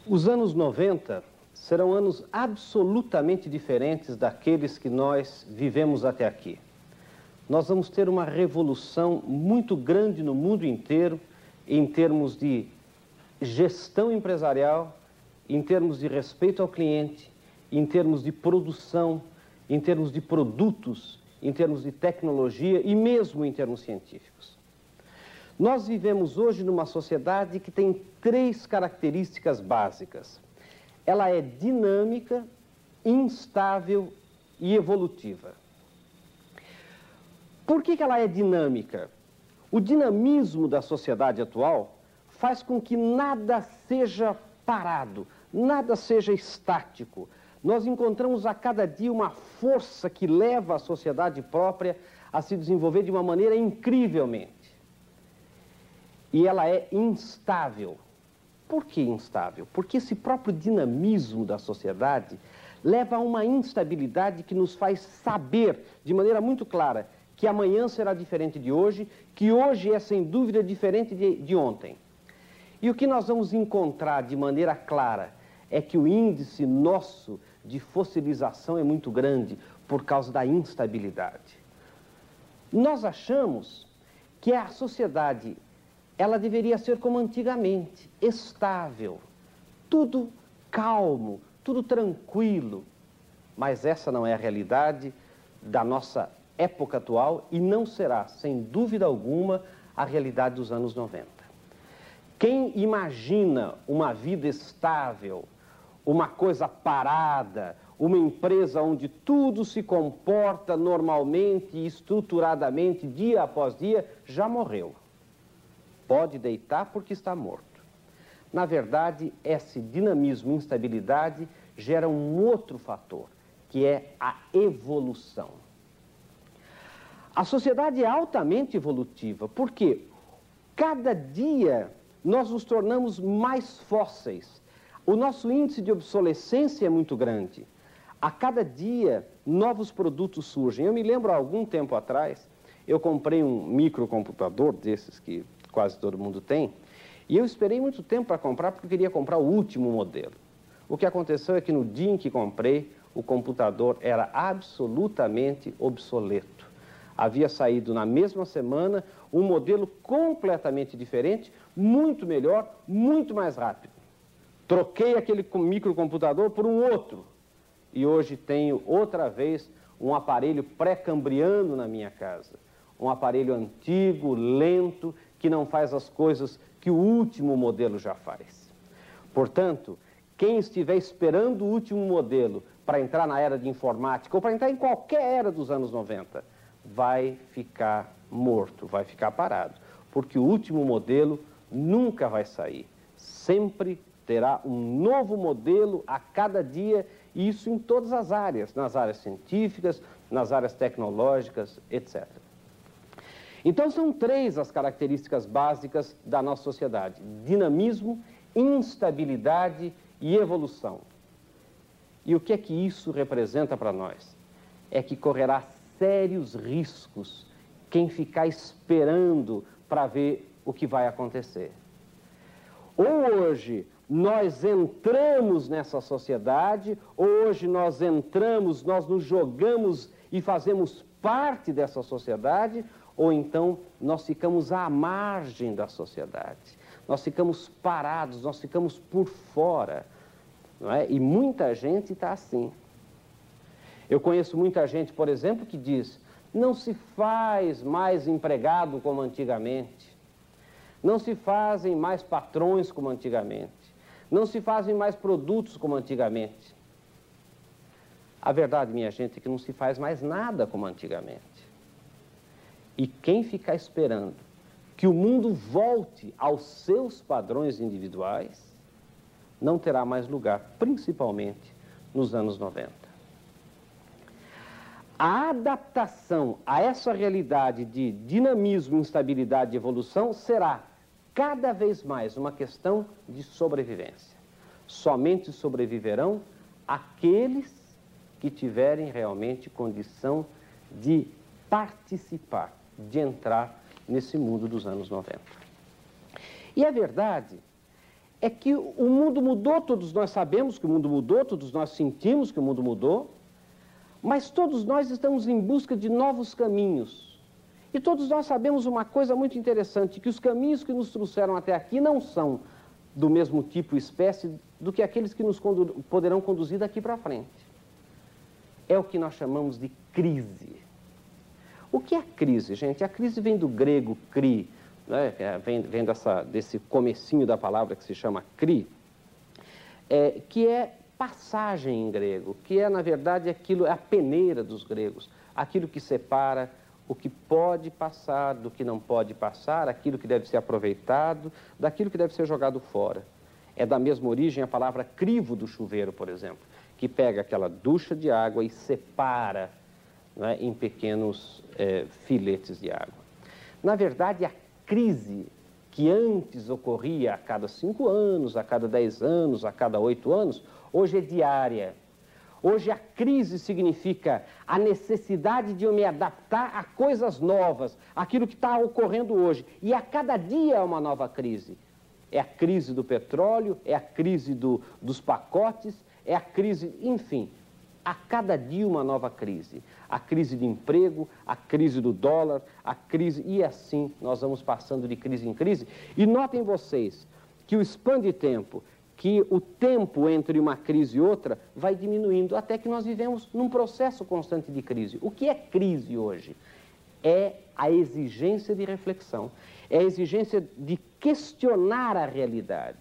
Os anos 90 serão anos absolutamente diferentes daqueles que nós vivemos até aqui. Nós vamos ter uma revolução muito grande no mundo inteiro em termos de gestão empresarial, em termos de respeito ao cliente, em termos de produção, em termos de produtos, em termos de tecnologia e mesmo em termos científicos. Nós vivemos hoje numa sociedade que tem três características básicas. Ela é dinâmica, instável e evolutiva. Por que ela é dinâmica? O dinamismo da sociedade atual faz com que nada seja parado, nada seja estático. Nós encontramos a cada dia uma força que leva a sociedade própria a se desenvolver de uma maneira incrivelmente. E ela é instável. Por que instável? Porque esse próprio dinamismo da sociedade leva a uma instabilidade que nos faz saber de maneira muito clara que amanhã será diferente de hoje, que hoje é sem dúvida diferente de ontem. E o que nós vamos encontrar de maneira clara é que o índice nosso de fossilização é muito grande por causa da instabilidade. Nós achamos que a sociedade, ela deveria ser como antigamente, estável, tudo calmo, tudo tranquilo. Mas essa não é a realidade da nossa época atual e não será, sem dúvida alguma, a realidade dos anos 90. Quem imagina uma vida estável, uma coisa parada, uma empresa onde tudo se comporta normalmente e estruturadamente, dia após dia, já morreu. Pode deitar porque está morto. Na verdade, esse dinamismo e instabilidade gera um outro fator, que é a evolução. A sociedade é altamente evolutiva, porque cada dia nós nos tornamos mais fósseis. O nosso índice de obsolescência é muito grande. A cada dia, novos produtos surgem. Eu me lembro, há algum tempo atrás, eu comprei um microcomputador desses que quase todo mundo tem, e eu esperei muito tempo para comprar, porque eu queria comprar o último modelo. O que aconteceu é que no dia em que comprei, o computador era absolutamente obsoleto. Havia saído na mesma semana um modelo completamente diferente, muito melhor, muito mais rápido. Troquei aquele microcomputador por um outro, e hoje tenho outra vez um aparelho pré-cambriano na minha casa. Um aparelho antigo, lento, que não faz as coisas que o último modelo já faz. Portanto, quem estiver esperando o último modelo para entrar na era de informática ou para entrar em qualquer era dos anos 90, vai ficar morto, vai ficar parado, porque o último modelo nunca vai sair. Sempre terá um novo modelo a cada dia, e isso em todas as áreas, nas áreas científicas, nas áreas tecnológicas, etc. Então são três as características básicas da nossa sociedade: dinamismo, instabilidade e evolução. E o que é que isso representa para nós? É que correrá sérios riscos quem ficar esperando para ver o que vai acontecer. Ou hoje nós entramos nessa sociedade, ou hoje nós entramos, nós nos jogamos e fazemos parte dessa sociedade, ou então nós ficamos à margem da sociedade. Nós ficamos parados, nós ficamos por fora, não é? E muita gente está assim. Eu conheço muita gente, por exemplo, que diz: não se faz mais empregado como antigamente, não se fazem mais patrões como antigamente, não se fazem mais produtos como antigamente. A verdade, minha gente, é que não se faz mais nada como antigamente. E quem ficar esperando que o mundo volte aos seus padrões individuais, não terá mais lugar, principalmente nos anos 90. A adaptação a essa realidade de dinamismo, instabilidade e evolução será cada vez mais uma questão de sobrevivência. Somente sobreviverão aqueles que tiverem realmente condição de participar, de entrar nesse mundo dos anos 90. E a verdade é que o mundo mudou, todos nós sabemos que o mundo mudou, todos nós sentimos que o mundo mudou, mas todos nós estamos em busca de novos caminhos. E todos nós sabemos uma coisa muito interessante, que os caminhos que nos trouxeram até aqui não são do mesmo tipo e espécie do que aqueles que nos poderão conduzir daqui para frente. É o que nós chamamos de crise. O que é crise, gente? A crise vem do grego cri, né? Vem desse comecinho da palavra que se chama cri, que é passagem em grego, que é, na verdade, a peneira dos gregos, aquilo que separa o que pode passar do que não pode passar, aquilo que deve ser aproveitado, daquilo que deve ser jogado fora. É da mesma origem a palavra crivo do chuveiro, por exemplo, que pega aquela ducha de água e separa, né, em pequenos filetes de água. Na verdade, a crise que antes ocorria a cada 5 anos, a cada 10 anos, a cada 8 anos, hoje é diária. Hoje a crise significa a necessidade de eu me adaptar a coisas novas, aquilo que está ocorrendo hoje. E a cada dia é uma nova crise. É a crise do petróleo, é a crise dos pacotes, é a crise, enfim, a cada dia uma nova crise. A crise de emprego, a crise do dólar, a crise... E assim nós vamos passando de crise em crise. E notem vocês que o span de tempo, que o tempo entre uma crise e outra vai diminuindo, até que nós vivemos num processo constante de crise. O que é crise hoje? É a exigência de reflexão, é a exigência de questionar a realidade.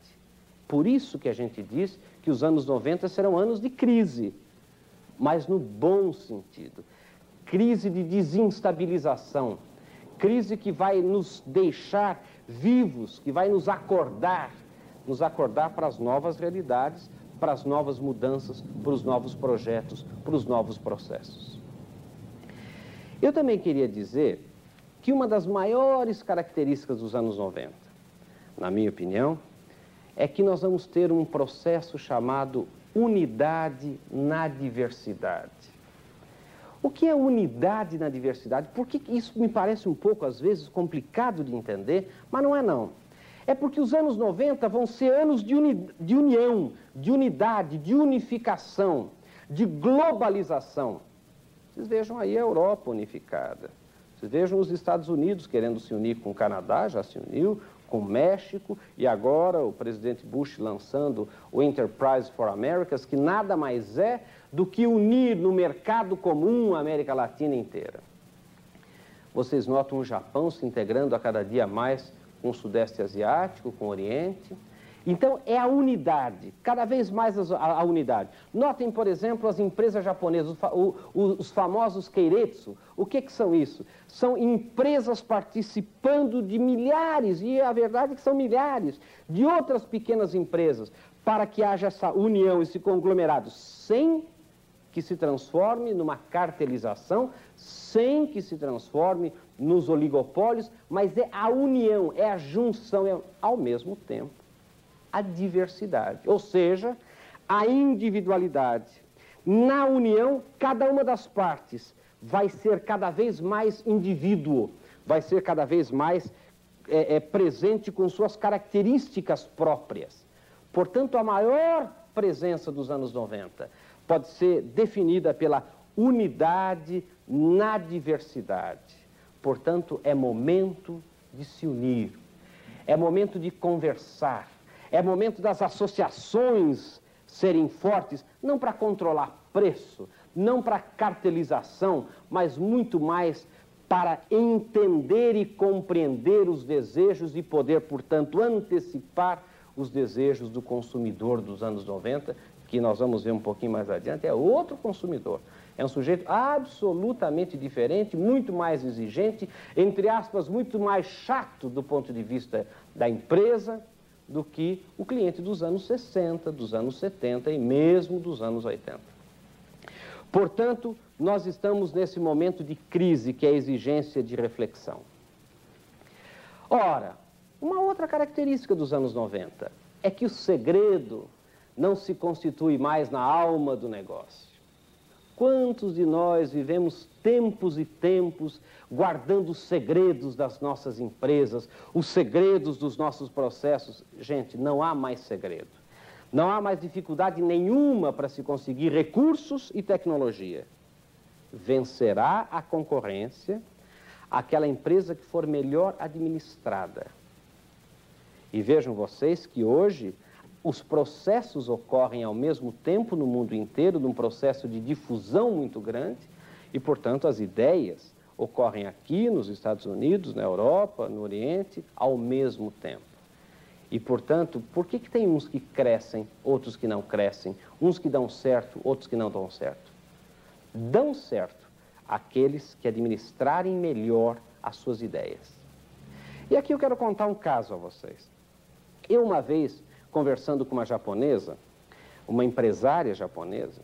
Por isso que a gente diz que os anos 90 serão anos de crise, mas no bom sentido. Crise de desinstabilização, crise que vai nos deixar vivos, que vai nos acordar para as novas realidades, para as novas mudanças, para os novos projetos, para os novos processos. Eu também queria dizer que uma das maiores características dos anos 90, na minha opinião, é que nós vamos ter um processo chamado unidade na diversidade. O que é unidade na diversidade? Porque isso me parece um pouco, às vezes, complicado de entender, mas não é não. É porque os anos 90 vão ser anos de união, de unidade, de unificação, de globalização. Vocês vejam aí a Europa unificada. Vocês vejam os Estados Unidos querendo se unir com o Canadá, já se uniu, com o México, e agora o presidente Bush lançando o Enterprise for Americas, que nada mais é do que unir no mercado comum a América Latina inteira. Vocês notam o Japão se integrando a cada dia mais com o Sudeste Asiático, com o Oriente. Então, é a unidade, cada vez mais a unidade. Notem, por exemplo, as empresas japonesas, os famosos keiretsu. O que são isso? São empresas participando de milhares, e a verdade é que são milhares, de outras pequenas empresas, para que haja essa união, esse conglomerado, sem que se transforme numa cartelização, sem que se transforme nos oligopólios, mas é a união, é a junção, é ao mesmo tempo a diversidade, ou seja, a individualidade. Na união, cada uma das partes vai ser cada vez mais indivíduo, vai ser cada vez mais presente com suas características próprias. Portanto, a maior presença dos anos 90 pode ser definida pela unidade na diversidade. Portanto, é momento de se unir, é momento de conversar, é momento das associações serem fortes, não para controlar preço, não para cartelização, mas muito mais para entender e compreender os desejos e poder, portanto, antecipar os desejos do consumidor dos anos 90, que nós vamos ver um pouquinho mais adiante, é outro consumidor. É um sujeito absolutamente diferente, muito mais exigente, entre aspas, muito mais chato do ponto de vista da empresa, do que o cliente dos anos 60, dos anos 70 e mesmo dos anos 80. Portanto, nós estamos nesse momento de crise, que é a exigência de reflexão. Ora, uma outra característica dos anos 90 é que o segredo não se constitui mais na alma do negócio. quantos de nós vivemos tempos e tempos guardando os segredos das nossas empresas, os segredos dos nossos processos? Gente, não há mais segredo. Não há mais dificuldade nenhuma para se conseguir recursos e tecnologia. Vencerá a concorrência aquela empresa que for melhor administrada. E vejam vocês que hoje os processos ocorrem ao mesmo tempo no mundo inteiro, num processo de difusão muito grande, e, portanto, as ideias ocorrem aqui nos Estados Unidos, na Europa, no Oriente, ao mesmo tempo. E, portanto, por que tem uns que crescem, outros que não crescem, uns que dão certo, outros que não dão certo? Dão certo aqueles que administrarem melhor as suas ideias. E aqui eu quero contar um caso a vocês. Eu, uma vez, conversando com uma japonesa, uma empresária japonesa,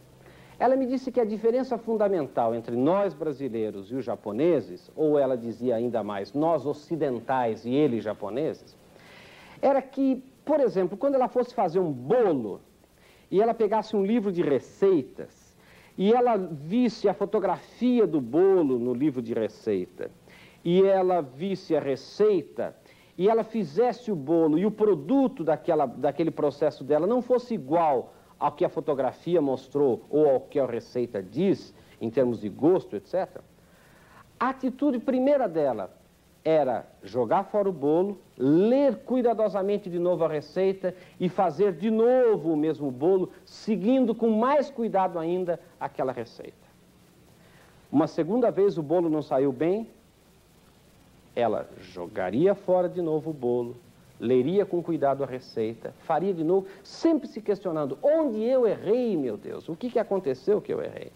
ela me disse que a diferença fundamental entre nós brasileiros e os japoneses, ou ela dizia ainda mais, nós ocidentais e eles japoneses, era que, por exemplo, quando ela fosse fazer um bolo e ela pegasse um livro de receitas e ela visse a fotografia do bolo no livro de receita e ela visse a receita e ela fizesse o bolo e o produto daquele processo dela não fosse igual ao que a fotografia mostrou ou ao que a receita diz, em termos de gosto, etc., a atitude primeira dela era jogar fora o bolo, ler cuidadosamente de novo a receita e fazer de novo o mesmo bolo, seguindo com mais cuidado ainda aquela receita. Uma segunda vez o bolo não saiu bem, ela jogaria fora de novo o bolo, leria com cuidado a receita, faria de novo, sempre se questionando, onde eu errei, meu Deus? O que aconteceu que eu errei?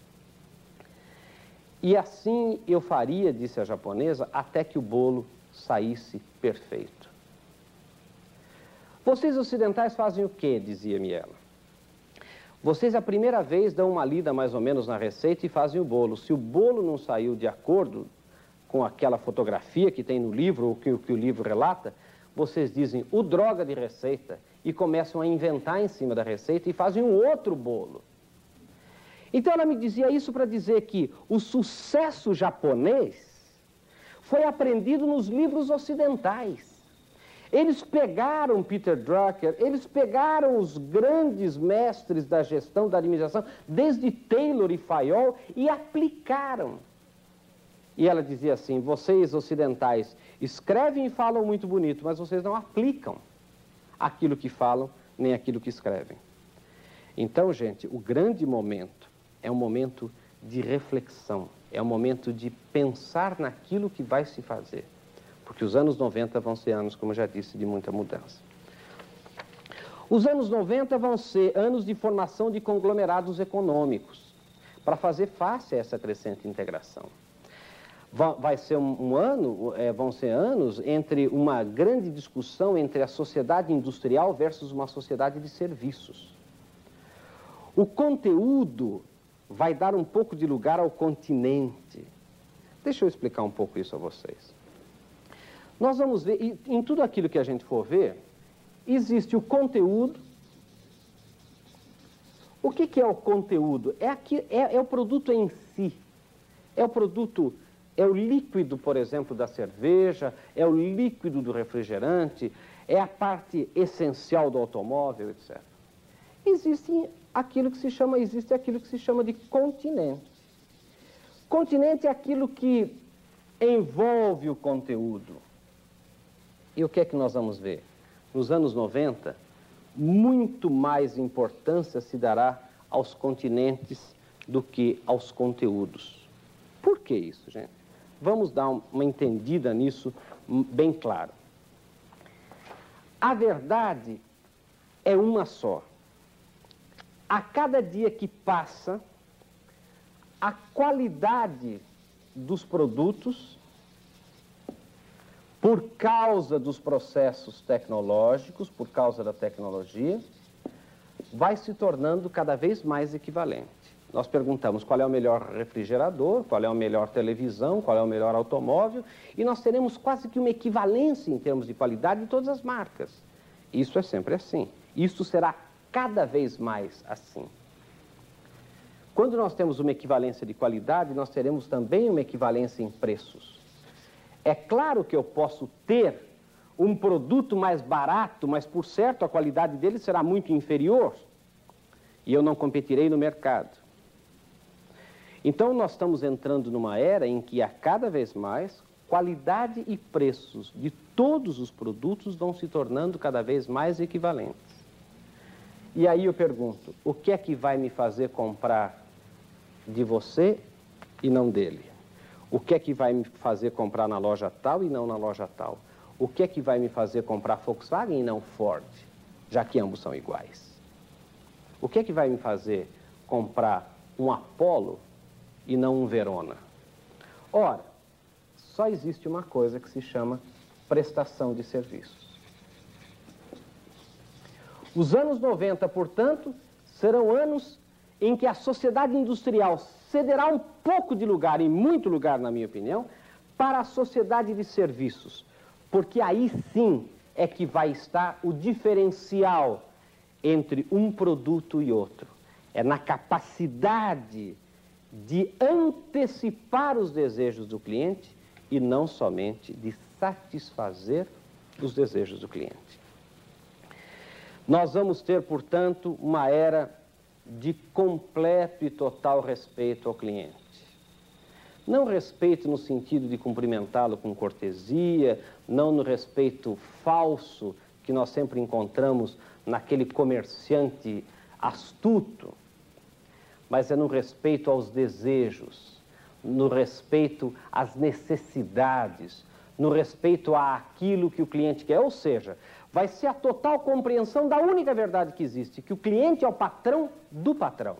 E assim eu faria, disse a japonesa, até que o bolo saísse perfeito. Vocês ocidentais fazem o quê? Dizia-me ela. Vocês a primeira vez dão uma lida mais ou menos na receita e fazem o bolo. Se o bolo não saiu de acordo com aquela fotografia que tem no livro, ou que o livro relata, vocês dizem, o droga de receita, e começam a inventar em cima da receita e fazem um outro bolo. Então ela me dizia isso para dizer que o sucesso japonês foi aprendido nos livros ocidentais. Eles pegaram Peter Drucker, eles pegaram os grandes mestres da gestão, da administração, desde Taylor e Fayol, e aplicaram. E ela dizia assim, vocês ocidentais escrevem e falam muito bonito, mas vocês não aplicam aquilo que falam, nem aquilo que escrevem. Então, gente, o grande momento é um momento de reflexão, é um momento de pensar naquilo que vai se fazer. Porque os anos 90 vão ser anos, como eu já disse, de muita mudança. Os anos 90 vão ser anos de formação de conglomerados econômicos, para fazer face a essa crescente integração. Vai ser vão ser anos entre uma grande discussão entre a sociedade industrial versus uma sociedade de serviços. O conteúdo vai dar um pouco de lugar ao continente. Deixa eu explicar um pouco isso a vocês. Nós vamos ver, e em tudo aquilo que a gente for ver, existe o conteúdo. O que é o conteúdo? É o produto em si. É o produto, é o líquido, por exemplo, da cerveja, é o líquido do refrigerante, é a parte essencial do automóvel, etc. Existe aquilo que se chama de continente. Continente é aquilo que envolve o conteúdo. E o que é que nós vamos ver? Nos anos 90, muito mais importância se dará aos continentes do que aos conteúdos. Por que isso, gente? Vamos dar uma entendida nisso bem claro. A verdade é uma só. A cada dia que passa, a qualidade dos produtos, por causa dos processos tecnológicos, por causa da tecnologia, vai se tornando cada vez mais equivalente. Nós perguntamos qual é o melhor refrigerador, qual é a melhor televisão, qual é o melhor automóvel, e nós teremos quase que uma equivalência em termos de qualidade de todas as marcas. Isso é sempre assim. Isso será cada vez mais assim. Quando nós temos uma equivalência de qualidade, nós teremos também uma equivalência em preços. É claro que eu posso ter um produto mais barato, mas, por certo, a qualidade dele será muito inferior e eu não competirei no mercado. Então, nós estamos entrando numa era em que, a cada vez mais, qualidade e preços de todos os produtos vão se tornando cada vez mais equivalentes. E aí eu pergunto, o que é que vai me fazer comprar de você e não dele? O que é que vai me fazer comprar na loja tal e não na loja tal? O que é que vai me fazer comprar Volkswagen e não Ford, já que ambos são iguais? O que é que vai me fazer comprar um Apollo e não um Verona? Ora, só existe uma coisa que se chama prestação de serviços. Os anos 90, portanto, serão anos em que a sociedade industrial cederá um pouco de lugar, e muito lugar, na minha opinião, para a sociedade de serviços, porque aí sim é que vai estar o diferencial entre um produto e outro. É na capacidade de antecipar os desejos do cliente e não somente de satisfazer os desejos do cliente. Nós vamos ter, portanto, uma era de completo e total respeito ao cliente. Não respeito no sentido de cumprimentá-lo com cortesia, não no respeito falso que nós sempre encontramos naquele comerciante astuto, mas é no respeito aos desejos, no respeito às necessidades, no respeito àquilo que o cliente quer. Ou seja, vai ser a total compreensão da única verdade que existe, que o cliente é o patrão do patrão.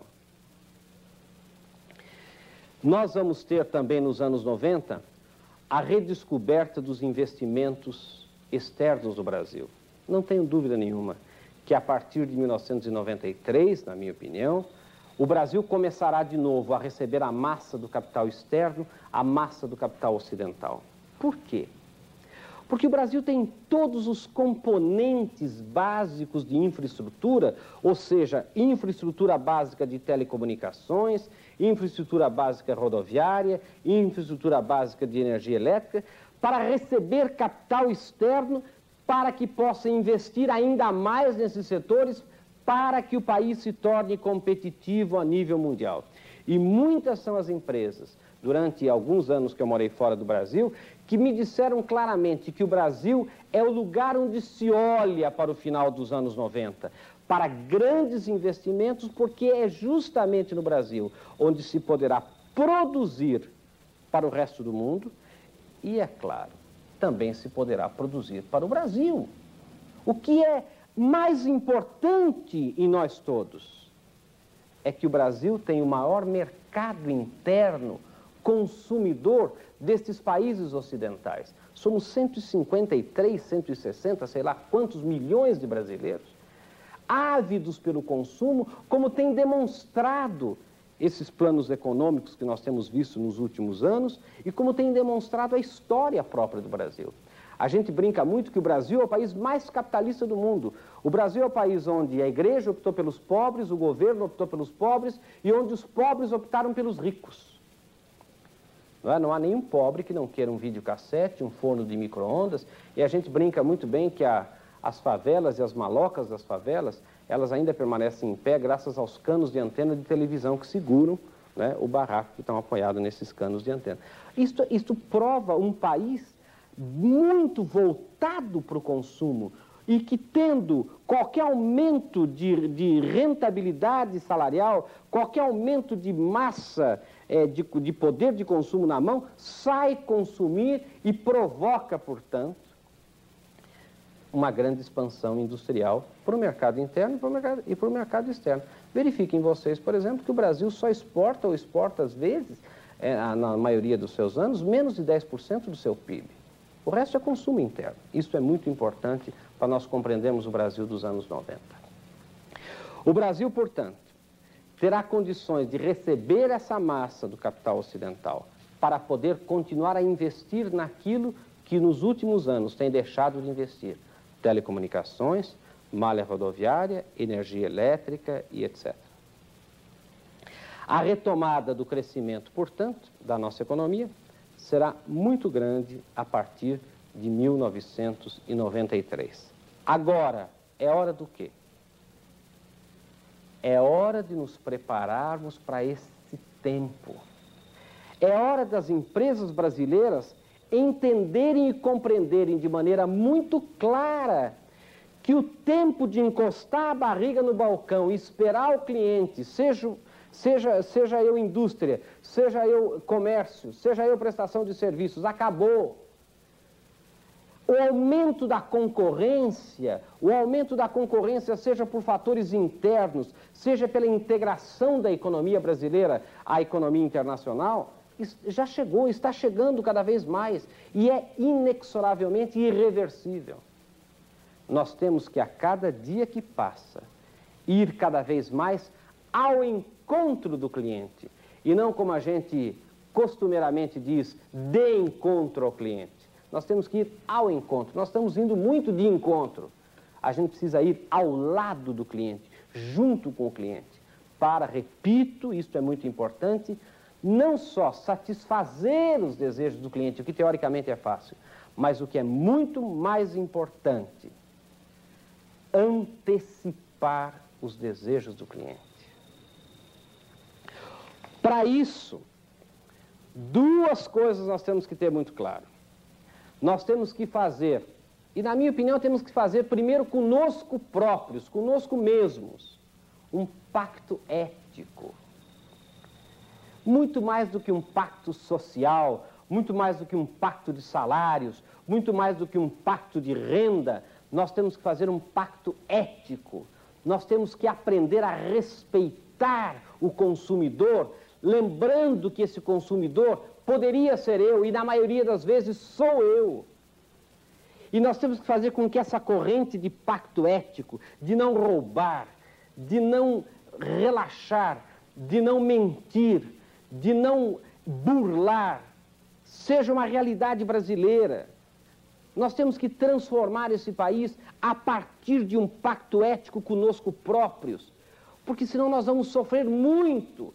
Nós vamos ter também nos anos 90 a redescoberta dos investimentos externos do Brasil. Não tenho dúvida nenhuma que a partir de 1993, na minha opinião, o Brasil começará de novo a receber a massa do capital externo, a massa do capital ocidental. Por quê? Porque o Brasil tem todos os componentes básicos de infraestrutura, ou seja, infraestrutura básica de telecomunicações, infraestrutura básica rodoviária, infraestrutura básica de energia elétrica, para receber capital externo, para que possa investir ainda mais nesses setores, para que o país se torne competitivo a nível mundial. E muitas são as empresas, durante alguns anos que eu morei fora do Brasil, que me disseram claramente que o Brasil é o lugar onde se olha para o final dos anos 90, para grandes investimentos, porque é justamente no Brasil onde se poderá produzir para o resto do mundo e, é claro, também se poderá produzir para o Brasil. O que é mais importante em nós todos é que o Brasil tem o maior mercado interno consumidor destes países ocidentais. Somos 153, 160, sei lá quantos milhões de brasileiros, ávidos pelo consumo, como tem demonstrado esses planos econômicos que nós temos visto nos últimos anos e como tem demonstrado a história própria do Brasil. A gente brinca muito que o Brasil é o país mais capitalista do mundo. O Brasil é o país onde a igreja optou pelos pobres, o governo optou pelos pobres e onde os pobres optaram pelos ricos. Não há nenhum pobre que não queira um videocassete, um forno de micro-ondas, e a gente brinca muito bem que as favelas e as malocas das favelas, elas ainda permanecem em pé graças aos canos de antena de televisão que seguram, né, o barraco que estão apoiados nesses canos de antena. Isto prova um país muito voltado para o consumo e que, tendo qualquer aumento de rentabilidade salarial, qualquer aumento de massa, de poder de consumo na mão, sai consumir e provoca, portanto, uma grande expansão industrial para o mercado interno e para o mercado externo. Verifiquem vocês, por exemplo, que o Brasil só exporta ou exporta, às vezes, na maioria dos seus anos, menos de 10% do seu PIB. O resto é consumo interno. Isso é muito importante para nós compreendermos o Brasil dos anos 90. O Brasil, portanto, terá condições de receber essa massa do capital ocidental para poder continuar a investir naquilo que nos últimos anos tem deixado de investir. Telecomunicações, malha rodoviária, energia elétrica e etc. A retomada do crescimento, portanto, da nossa economia será muito grande a partir de 1993. Agora, é hora do quê? É hora de nos prepararmos para esse tempo. É hora das empresas brasileiras entenderem e compreenderem de maneira muito clara que o tempo de encostar a barriga no balcão e esperar o cliente, seja eu indústria, seja eu comércio, seja eu prestação de serviços, acabou. O aumento da concorrência, seja por fatores internos, seja pela integração da economia brasileira à economia internacional, já chegou, está chegando cada vez mais e é inexoravelmente irreversível. Nós temos que, a cada dia que passa, ir cada vez mais ao encontro do cliente e não, como a gente costumeiramente diz, de encontro ao cliente. Nós temos que ir ao encontro. Nós estamos indo muito de encontro. A gente precisa ir ao lado do cliente, junto com o cliente, para, repito, isto é muito importante, não só satisfazer os desejos do cliente, o que teoricamente é fácil, mas o que é muito mais importante, antecipar os desejos do cliente. Para isso, duas coisas nós temos que ter muito claro. Nós temos que fazer, e na minha opinião temos que fazer primeiro conosco próprios, conosco mesmos, um pacto ético. Muito mais do que um pacto social, muito mais do que um pacto de salários, muito mais do que um pacto de renda, nós temos que fazer um pacto ético. Nós temos que aprender a respeitar o consumidor, lembrando que esse consumidor poderia ser eu, e na maioria das vezes sou eu. E nós temos que fazer com que essa corrente de pacto ético, de não roubar, de não relaxar, de não mentir, de não burlar, seja uma realidade brasileira. Nós temos que transformar esse país a partir de um pacto ético conosco próprios, porque senão nós vamos sofrer muito.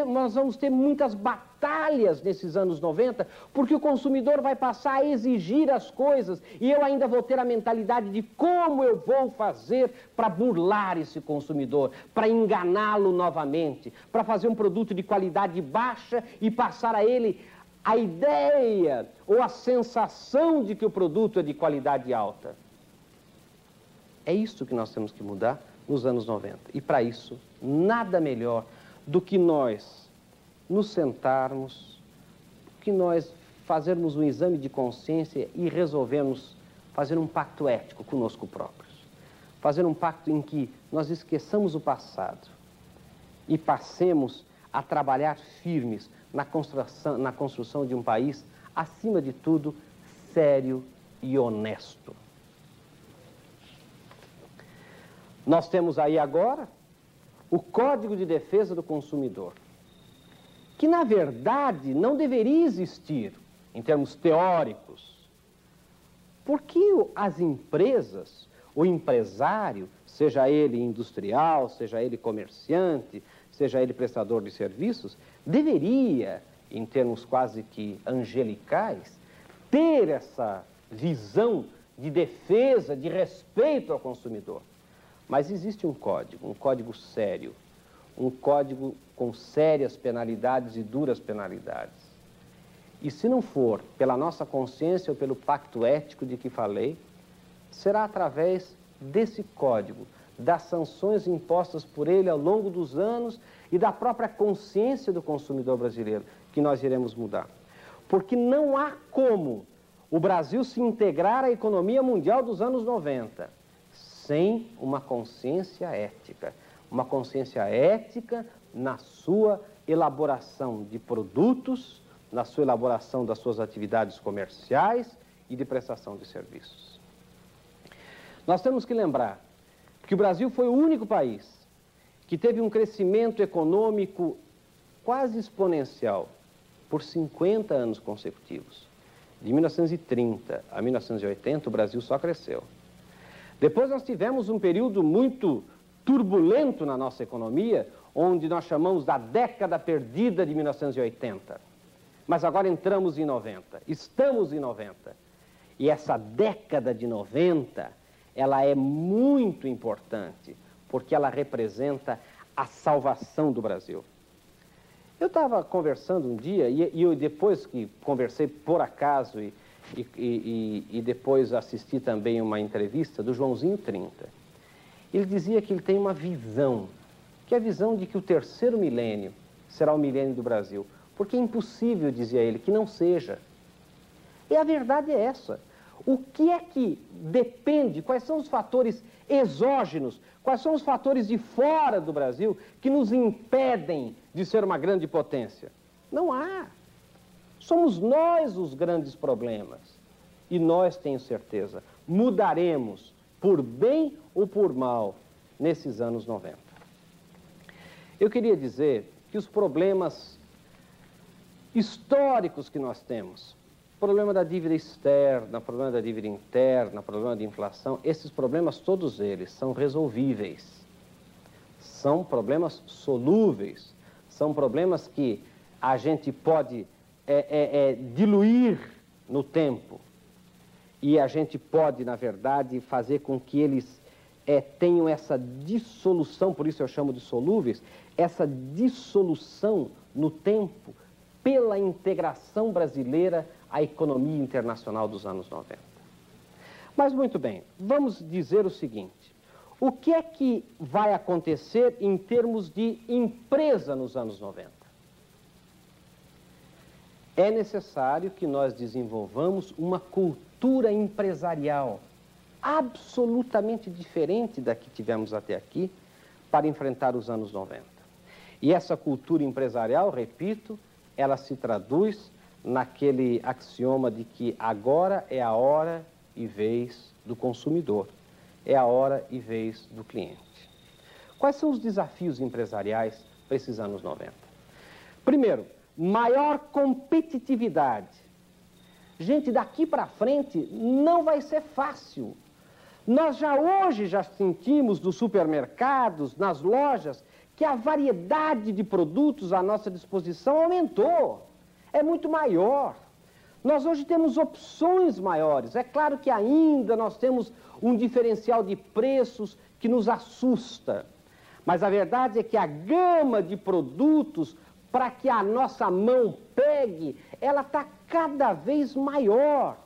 Nós vamos ter muitas batalhas nesses anos 90, porque o consumidor vai passar a exigir as coisas e eu ainda vou ter a mentalidade de como eu vou fazer para burlar esse consumidor, para enganá-lo novamente, para fazer um produto de qualidade baixa e passar a ele a ideia ou a sensação de que o produto é de qualidade alta. É isso que nós temos que mudar nos anos 90. E para isso, nada melhor do que nós nos sentarmos, que nós fazermos um exame de consciência e resolvermos fazer um pacto ético conosco próprios. Fazer um pacto em que nós esqueçamos o passado e passemos a trabalhar firmes na construção de um país, acima de tudo, sério e honesto. Nós temos aí agora o Código de Defesa do Consumidor, que na verdade não deveria existir em termos teóricos, porque as empresas, o empresário, seja ele industrial, seja ele comerciante, seja ele prestador de serviços, deveria, em termos quase que angelicais, ter essa visão de defesa, de respeito ao consumidor. Mas existe um código sério, um código com sérias penalidades e duras penalidades. E se não for pela nossa consciência ou pelo pacto ético de que falei, será através desse código, das sanções impostas por ele ao longo dos anos e da própria consciência do consumidor brasileiro que nós iremos mudar. Porque não há como o Brasil se integrar à economia mundial dos anos 90 sem uma consciência ética na sua elaboração de produtos, na sua elaboração das suas atividades comerciais e de prestação de serviços. Nós temos que lembrar que o Brasil foi o único país que teve um crescimento econômico quase exponencial por 50 anos consecutivos. De 1930 a 1980, o Brasil só cresceu. Depois nós tivemos um período muito turbulento na nossa economia, onde nós chamamos da década perdida de 1980. Mas agora entramos em 90, estamos em 90. E essa década de 90, ela é muito importante, porque ela representa a salvação do Brasil. Eu estava conversando um dia, e eu depois que conversei por acaso, e depois assisti também uma entrevista do Joãozinho 30. Ele dizia que ele tem uma visão, que é a visão de que o terceiro milênio será o milênio do Brasil. Porque é impossível, dizia ele, que não seja. E a verdade é essa. O que é que depende, quais são os fatores exógenos, quais são os fatores de fora do Brasil que nos impedem de ser uma grande potência? Não há. Somos nós os grandes problemas. E nós, tenho certeza, mudaremos, por bem ou por mal, nesses anos 90. Eu queria dizer que os problemas históricos que nós temos, problema da dívida externa, problema da dívida interna, problema de inflação, esses problemas, todos eles, são resolvíveis. São problemas solúveis, são problemas que a gente pode diluir no tempo. E a gente pode, na verdade, fazer com que eles tenham essa dissolução, por isso eu chamo de solúveis, essa dissolução no tempo pela integração brasileira à economia internacional dos anos 90. Mas, muito bem, vamos dizer o seguinte: o que é que vai acontecer em termos de empresa nos anos 90? É necessário que nós desenvolvamos uma cultura empresarial absolutamente diferente da que tivemos até aqui para enfrentar os anos 90. E essa cultura empresarial, repito, ela se traduz naquele axioma de que agora é a hora e vez do consumidor, é a hora e vez do cliente. Quais são os desafios empresariais para esses anos 90? Primeiro, maior competitividade. Gente, daqui para frente não vai ser fácil. Nós hoje já sentimos nos supermercados, nas lojas, que a variedade de produtos à nossa disposição aumentou. É muito maior. Nós hoje temos opções maiores. É claro que ainda nós temos um diferencial de preços que nos assusta. Mas a verdade é que a gama de produtos para que a nossa mão pegue, ela está cada vez maior.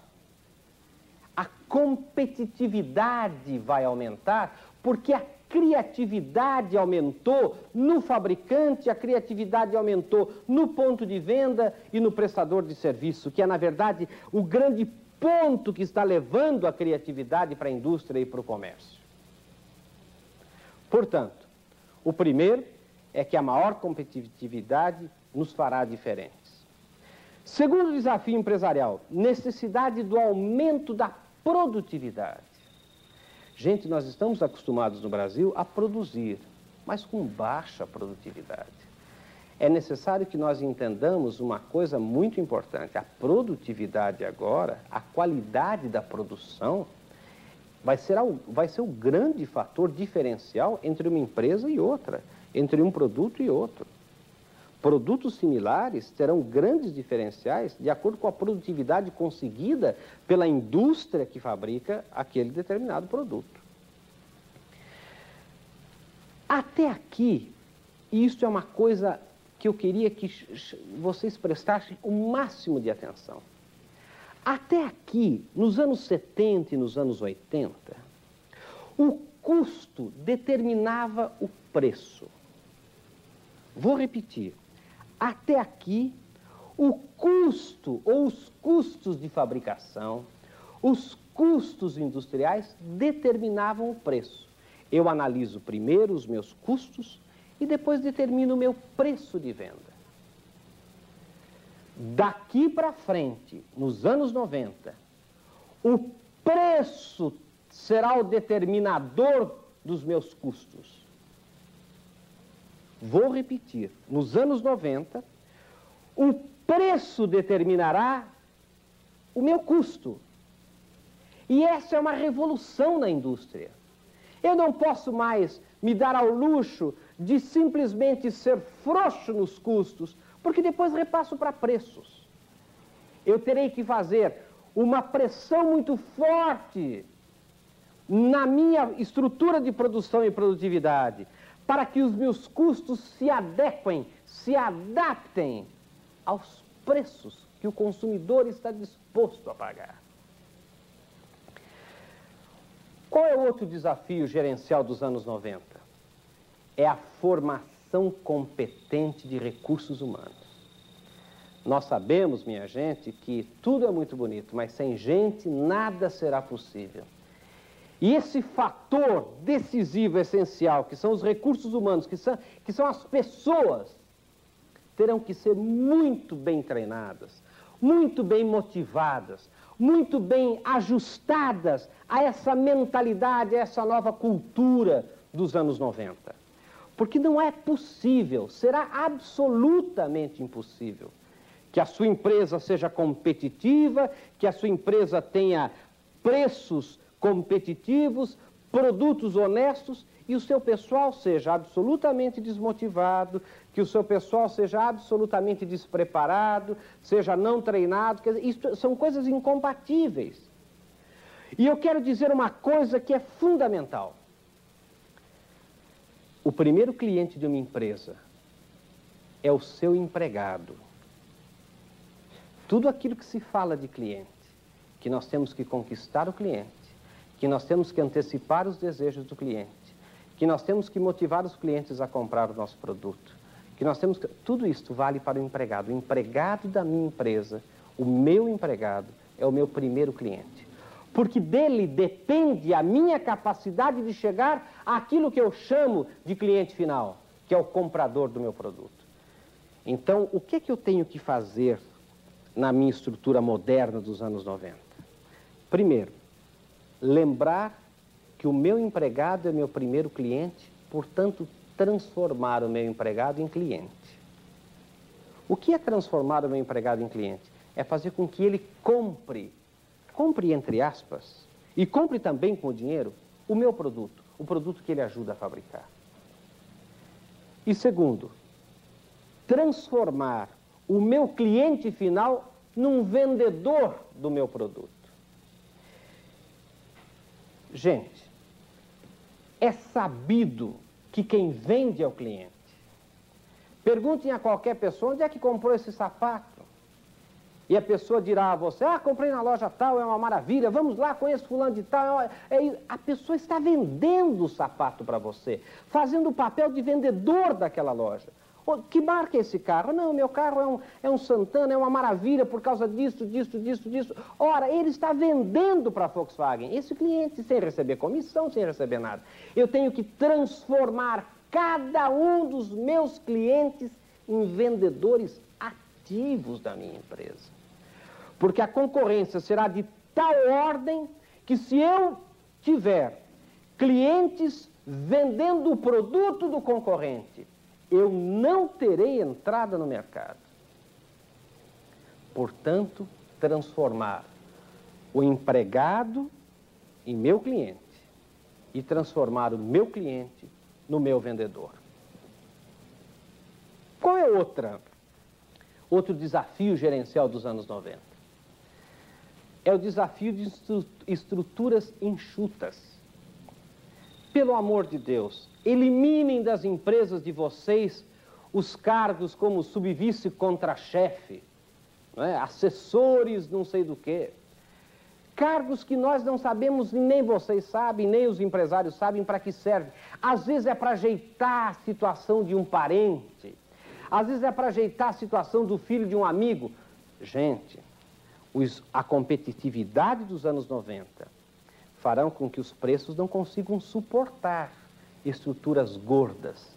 A competitividade vai aumentar porque a criatividade aumentou no fabricante, a criatividade aumentou no ponto de venda e no prestador de serviço, que é, na verdade, o grande ponto que está levando a criatividade para a indústria e para o comércio. Portanto, o primeiro é que a maior competitividade nos fará diferentes. Segundo desafio empresarial, necessidade do aumento da produtividade. Gente, nós estamos acostumados no Brasil a produzir, mas com baixa produtividade. É necessário que nós entendamos uma coisa muito importante. A produtividade agora, a qualidade da produção, vai ser o grande fator diferencial entre uma empresa e outra, entre um produto e outro. Produtos similares terão grandes diferenciais de acordo com a produtividade conseguida pela indústria que fabrica aquele determinado produto. Até aqui, e isso é uma coisa que eu queria que vocês prestassem o máximo de atenção. Até aqui, nos anos 70 e nos anos 80, o custo determinava o preço. Vou repetir. Até aqui, o custo ou os custos de fabricação, os custos industriais determinavam o preço. Eu analiso primeiro os meus custos e depois determino o meu preço de venda. Daqui para frente, nos anos 90, o preço será o determinador dos meus custos. Vou repetir, nos anos 90, o preço determinará o meu custo. E essa é uma revolução na indústria. Eu não posso mais me dar ao luxo de simplesmente ser frouxo nos custos, porque depois repasso para preços. Eu terei que fazer uma pressão muito forte na minha estrutura de produção e produtividade, para que os meus custos se adequem, se adaptem aos preços que o consumidor está disposto a pagar. Qual é o outro desafio gerencial dos anos 90? É a formação competente de recursos humanos. Nós sabemos, minha gente, que tudo é muito bonito, mas sem gente nada será possível. E esse fator decisivo, essencial, que são os recursos humanos, que são as pessoas, terão que ser muito bem treinadas, muito bem motivadas, muito bem ajustadas a essa mentalidade, a essa nova cultura dos anos 90. Porque não é possível, será absolutamente impossível, que a sua empresa seja competitiva, que a sua empresa tenha preços competitivos, produtos honestos e o seu pessoal seja absolutamente desmotivado, que o seu pessoal seja absolutamente despreparado, seja não treinado. Quer dizer, isso são coisas incompatíveis. E eu quero dizer uma coisa que é fundamental. O primeiro cliente de uma empresa é o seu empregado. Tudo aquilo que se fala de cliente, que nós temos que conquistar o cliente, que nós temos que antecipar os desejos do cliente, que nós temos que motivar os clientes a comprar o nosso produto, que nós temos que... Tudo isso vale para o empregado. O empregado da minha empresa, o meu empregado, é o meu primeiro cliente. Porque dele depende a minha capacidade de chegar àquilo que eu chamo de cliente final, que é o comprador do meu produto. Então, o que eu tenho que fazer na minha estrutura moderna dos anos 90? Primeiro, lembrar que o meu empregado é meu primeiro cliente, portanto, transformar o meu empregado em cliente. O que é transformar o meu empregado em cliente? É fazer com que ele compre entre aspas, e compre também com o dinheiro o meu produto, o produto que ele ajuda a fabricar. E segundo, transformar o meu cliente final num vendedor do meu produto. Gente, é sabido que quem vende é o cliente. Perguntem a qualquer pessoa onde é que comprou esse sapato. E a pessoa dirá a você, comprei na loja tal, é uma maravilha, vamos lá, conheço fulano de tal. A pessoa está vendendo o sapato para você, fazendo o papel de vendedor daquela loja. Que marca é esse carro? Não, meu carro é um Santana, é uma maravilha por causa disso. Ora, ele está vendendo para a Volkswagen. Esse cliente, sem receber comissão, sem receber nada. Eu tenho que transformar cada um dos meus clientes em vendedores ativos da minha empresa. Porque a concorrência será de tal ordem que se eu tiver clientes vendendo o produto do concorrente, eu não terei entrada no mercado. Portanto, transformar o empregado em meu cliente e transformar o meu cliente no meu vendedor. Qual é outro desafio gerencial dos anos 90? É o desafio de estruturas enxutas. Pelo amor de Deus, eliminem das empresas de vocês os cargos como subvice contra chefe, assessores não sei do quê. Cargos que nós não sabemos, nem vocês sabem, nem os empresários sabem para que servem. Às vezes é para ajeitar a situação de um parente, às vezes é para ajeitar a situação do filho de um amigo. Gente, a competitividade dos anos 90 farão com que os preços não consigam suportar estruturas gordas,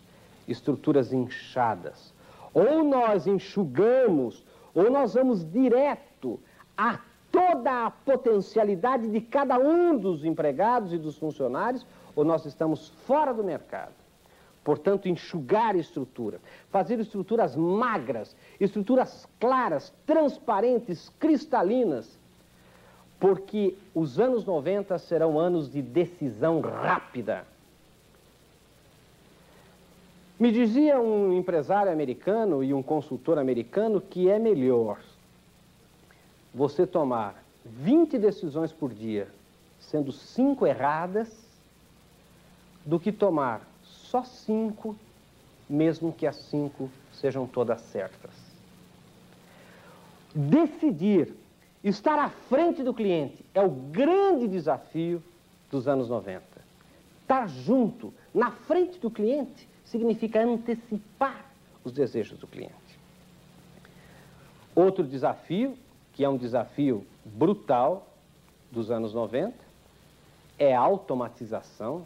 estruturas inchadas. Ou nós enxugamos, ou nós vamos direto a toda a potencialidade de cada um dos empregados e dos funcionários, ou nós estamos fora do mercado. Portanto, enxugar estrutura, fazer estruturas magras, estruturas claras, transparentes, cristalinas, porque os anos 90 serão anos de decisão rápida. Me dizia um empresário americano e um consultor americano que é melhor você tomar 20 decisões por dia, sendo 5 erradas, do que tomar só 5, mesmo que as 5 sejam todas certas. Decidir, estar à frente do cliente, é o grande desafio dos anos 90. Estar junto, na frente do cliente, significa antecipar os desejos do cliente. Outro desafio, que é um desafio brutal dos anos 90, é a automatização,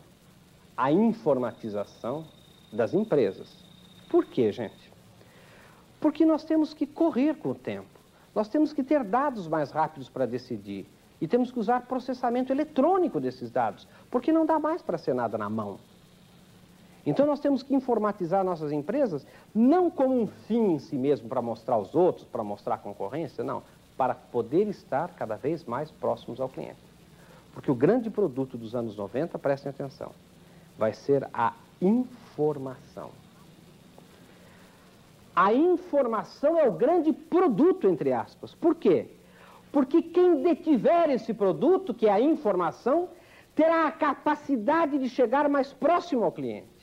a informatização das empresas. Por quê, gente? Porque nós temos que correr com o tempo. Nós temos que ter dados mais rápidos para decidir. E temos que usar processamento eletrônico desses dados, porque não dá mais para ser nada na mão. Então nós temos que informatizar nossas empresas, não como um fim em si mesmo para mostrar aos outros, para mostrar a concorrência, não. Para poder estar cada vez mais próximos ao cliente. Porque o grande produto dos anos 90, prestem atenção, vai ser a informação. A informação é o grande produto, entre aspas. Por quê? Porque quem detiver esse produto, que é a informação, terá a capacidade de chegar mais próximo ao cliente.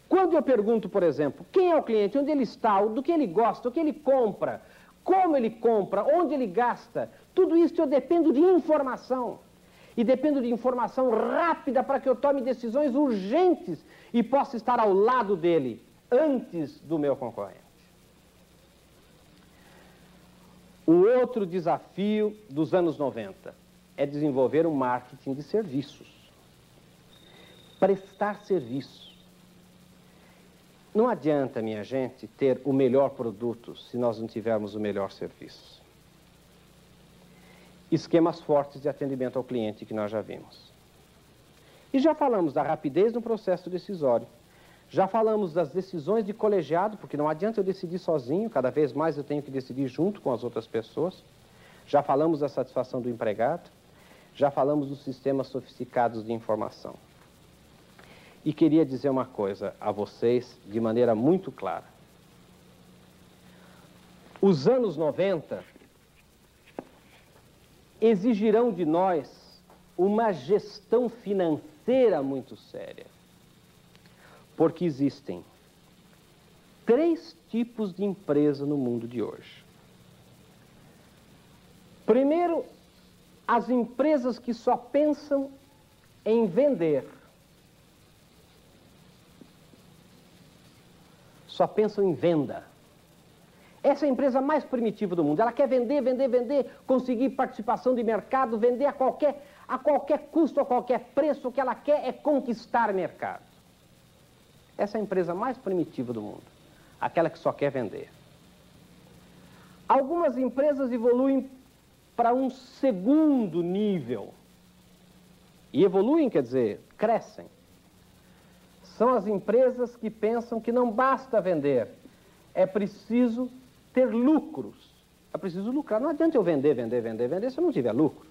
Quando eu pergunto, por exemplo, quem é o cliente, onde ele está, do que ele gosta, o que ele compra, como ele compra, onde ele gasta, tudo isso eu dependo de informação. E dependo de informação rápida para que eu tome decisões urgentes e possa estar ao lado dele antes do meu concorrente. O outro desafio dos anos 90 é desenvolver um marketing de serviços. Prestar serviço. Não adianta, minha gente, ter o melhor produto se nós não tivermos o melhor serviço. Esquemas fortes de atendimento ao cliente que nós já vimos. E já falamos da rapidez no processo decisório. Já falamos das decisões de colegiado, porque não adianta eu decidir sozinho, cada vez mais eu tenho que decidir junto com as outras pessoas. Já falamos da satisfação do empregado. Já falamos dos sistemas sofisticados de informação. E queria dizer uma coisa a vocês de maneira muito clara. Os anos 90 exigirão de nós uma gestão financeira muito séria. Porque existem 3 tipos de empresa no mundo de hoje. Primeiro, as empresas que só pensam em vender. Só pensam em venda. Essa é a empresa mais primitiva do mundo. Ela quer vender, vender, vender, conseguir participação de mercado, vender a qualquer custo, a qualquer preço. O que ela quer é conquistar mercado. Essa é a empresa mais primitiva do mundo. Aquela que só quer vender. Algumas empresas evoluem para um segundo nível. E evoluem, quer dizer, crescem. São as empresas que pensam que não basta vender, é preciso ter lucros. É preciso lucrar. Não adianta eu vender se eu não tiver lucro.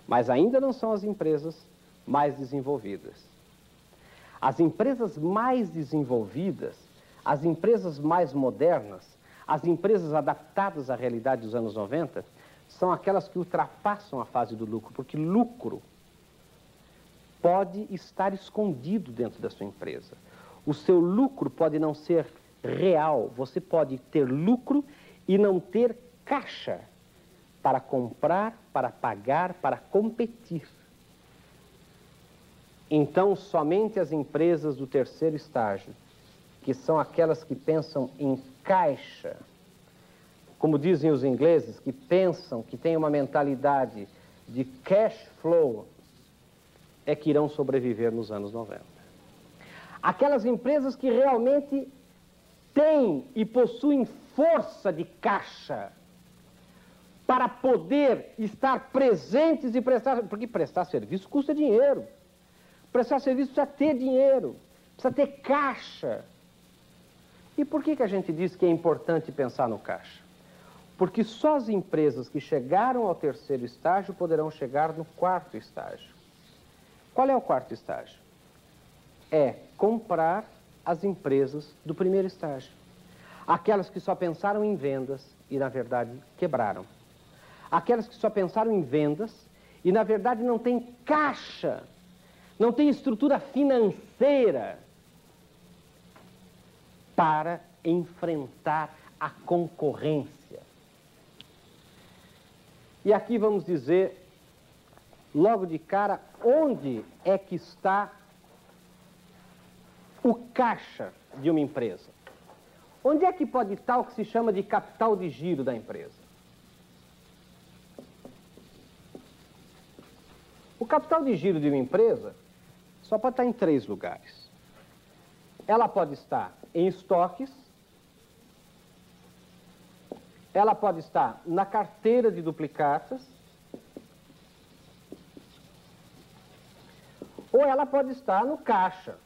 Mas ainda não são as empresas mais desenvolvidas. As empresas mais desenvolvidas, as empresas mais modernas, as empresas adaptadas à realidade dos anos 90, são aquelas que ultrapassam a fase do lucro, porque lucro pode estar escondido dentro da sua empresa. O seu lucro pode não ser real. Você pode ter lucro e não ter caixa para comprar, para pagar, para competir. Então, somente as empresas do terceiro estágio, que são aquelas que pensam em caixa, como dizem os ingleses, que pensam, que têm uma mentalidade de cash flow, é que irão sobreviver nos anos 90. Aquelas empresas que realmente têm e possuem força de caixa para poder estar presentes e prestar... Porque prestar serviço custa dinheiro. Prestar serviço precisa ter dinheiro, precisa ter caixa. E por que a gente diz que é importante pensar no caixa? Porque só as empresas que chegaram ao terceiro estágio poderão chegar no quarto estágio. Qual é o quarto estágio? é comprar as empresas do primeiro estágio. Aquelas que só pensaram em vendas e, na verdade, quebraram. Aquelas que só pensaram em vendas e, na verdade, não têm caixa, não têm estrutura financeira para enfrentar a concorrência. E aqui vamos dizer, logo de cara, onde é que está o caixa de uma empresa. Onde é que pode estar o que se chama de capital de giro da empresa? O capital de giro de uma empresa só pode estar em 3 lugares. Ela pode estar em estoques, ela pode estar na carteira de duplicatas, ou ela pode estar no caixa.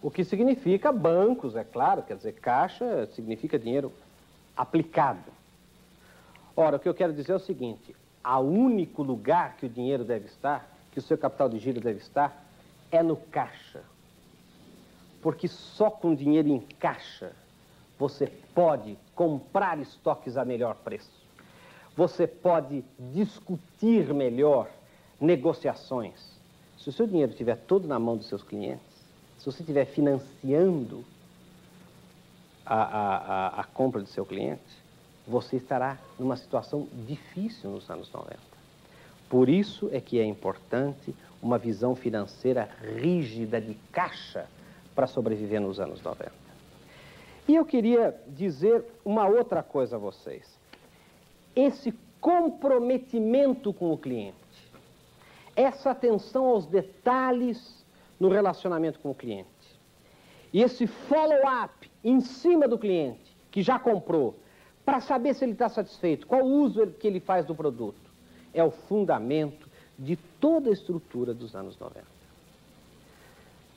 O que significa bancos, é claro, quer dizer, caixa significa dinheiro aplicado. Ora, o que eu quero dizer é o seguinte, o único lugar que o dinheiro deve estar, que o seu capital de giro deve estar, é no caixa. Porque só com dinheiro em caixa você pode comprar estoques a melhor preço. Você pode discutir melhor negociações. Se o seu dinheiro estiver todo na mão dos seus clientes, se você estiver financiando a compra do seu cliente, você estará numa situação difícil nos anos 90. Por isso é que é importante uma visão financeira rígida de caixa para sobreviver nos anos 90. E eu queria dizer uma outra coisa a vocês. Esse comprometimento com o cliente, essa atenção aos detalhes no relacionamento com o cliente, e esse follow-up em cima do cliente que já comprou, para saber se ele está satisfeito, qual o uso que ele faz do produto, é o fundamento de toda a estrutura dos anos 90.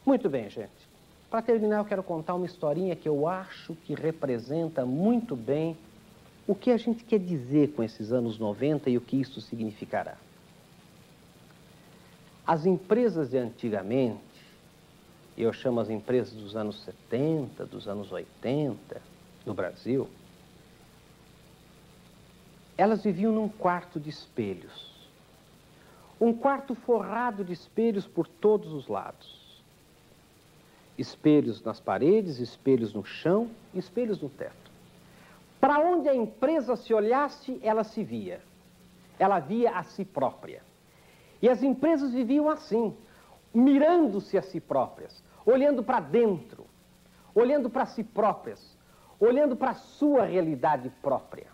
Muito bem, gente. Para terminar, eu quero contar uma historinha que eu acho que representa muito bem o que a gente quer dizer com esses anos 90 e o que isso significará. As empresas de antigamente, eu chamo as empresas dos anos 70, dos anos 80, no Brasil, elas viviam num quarto de espelhos. Um quarto forrado de espelhos por todos os lados. Espelhos nas paredes, espelhos no chão, espelhos no teto. Para onde a empresa se olhasse, ela se via. Ela via a si própria. E as empresas viviam assim, mirando-se a si próprias, olhando para dentro, olhando para si próprias, olhando para a sua realidade própria.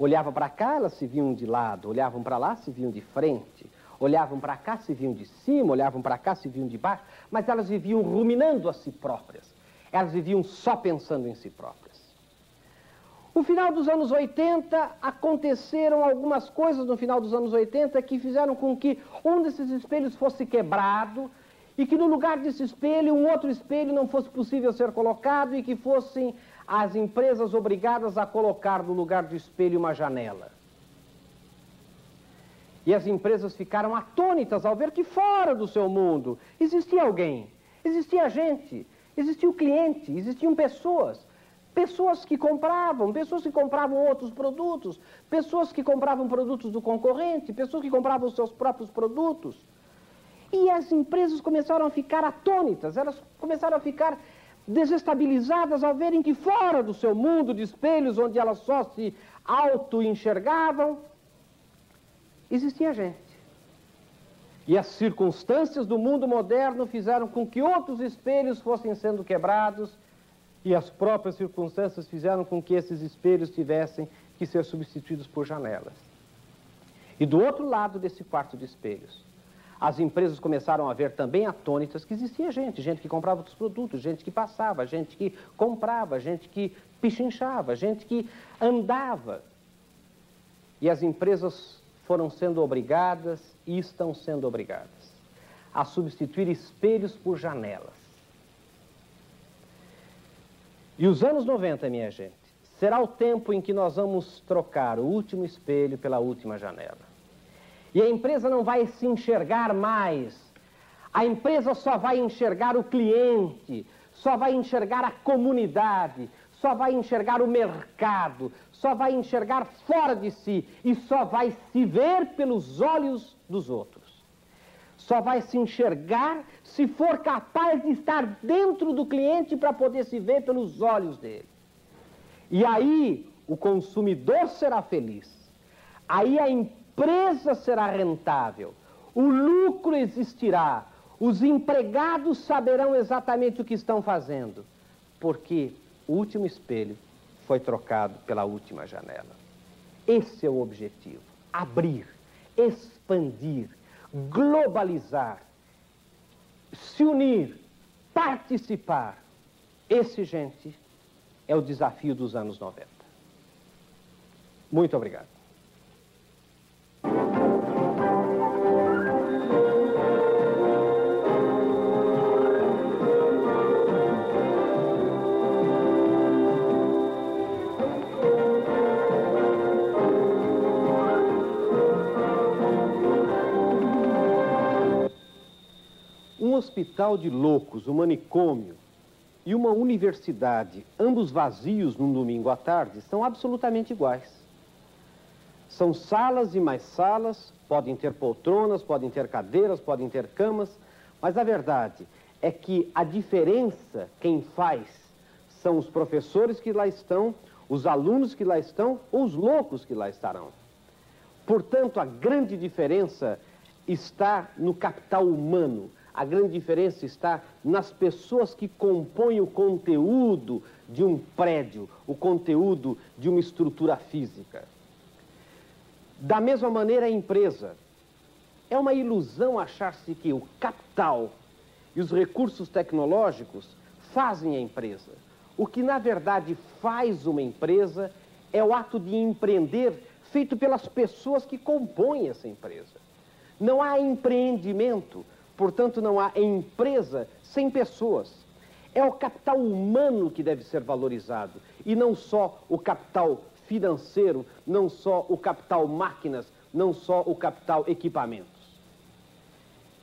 Olhavam para cá, elas se viam de lado, olhavam para lá, se viam de frente, olhavam para cá, se viam de cima, olhavam para cá, se viam de baixo, mas elas viviam ruminando a si próprias. Elas viviam só pensando em si próprias. No final dos anos 80, aconteceram algumas coisas no final dos anos 80 que fizeram com que um desses espelhos fosse quebrado e que no lugar desse espelho, um outro espelho não fosse possível ser colocado e que fossem as empresas obrigadas a colocar no lugar do espelho uma janela. E as empresas ficaram atônitas ao ver que fora do seu mundo existia alguém, existia gente, existia o cliente, existiam pessoas. Pessoas que compravam outros produtos, pessoas que compravam produtos do concorrente, pessoas que compravam os seus próprios produtos. E as empresas começaram a ficar atônitas, elas começaram a ficar desestabilizadas ao verem que fora do seu mundo de espelhos, onde elas só se auto-enxergavam, existia gente. E as circunstâncias do mundo moderno fizeram com que outros espelhos fossem sendo quebrados e as próprias circunstâncias fizeram com que esses espelhos tivessem que ser substituídos por janelas. E do outro lado desse quarto de espelhos, as empresas começaram a ver também atônitas que existia gente que comprava outros produtos, gente que passava, gente que comprava, gente que pichinchava, gente que andava. E as empresas foram sendo obrigadas e estão sendo obrigadas a substituir espelhos por janelas. E os anos 90, minha gente, será o tempo em que nós vamos trocar o último espelho pela última janela. E a empresa não vai se enxergar mais A empresa só vai enxergar o cliente, só vai enxergar a comunidade, só vai enxergar o mercado, só vai enxergar fora de si e só vai se ver pelos olhos dos outros. Só vai se enxergar se for capaz de estar dentro do cliente para poder se ver pelos olhos dele. E aí o consumidor será feliz, aí a empresa será rentável, o lucro existirá, os empregados saberão exatamente o que estão fazendo, porque o último espelho foi trocado pela última janela. Esse é o objetivo: abrir, expandir, globalizar, se unir, participar. Esse, gente, é o desafio dos anos 90. Muito obrigado. Um hospital de loucos, um manicômio e uma universidade, ambos vazios num domingo à tarde, são absolutamente iguais. São salas e mais salas, podem ter poltronas, podem ter cadeiras, podem ter camas, mas a verdade é que a diferença, quem faz, são os professores que lá estão, os alunos que lá estão ou os loucos que lá estarão. Portanto, a grande diferença está no capital humano. A grande diferença está nas pessoas que compõem o conteúdo de um prédio, o conteúdo de uma estrutura física. Da mesma maneira, a empresa. É uma ilusão achar-se que o capital e os recursos tecnológicos fazem a empresa. O que, na verdade, faz uma empresa é o ato de empreender feito pelas pessoas que compõem essa empresa. Não há empreendimento. Portanto, não há empresa sem pessoas. É o capital humano que deve ser valorizado, e não só o capital financeiro, não só o capital máquinas, não só o capital equipamentos.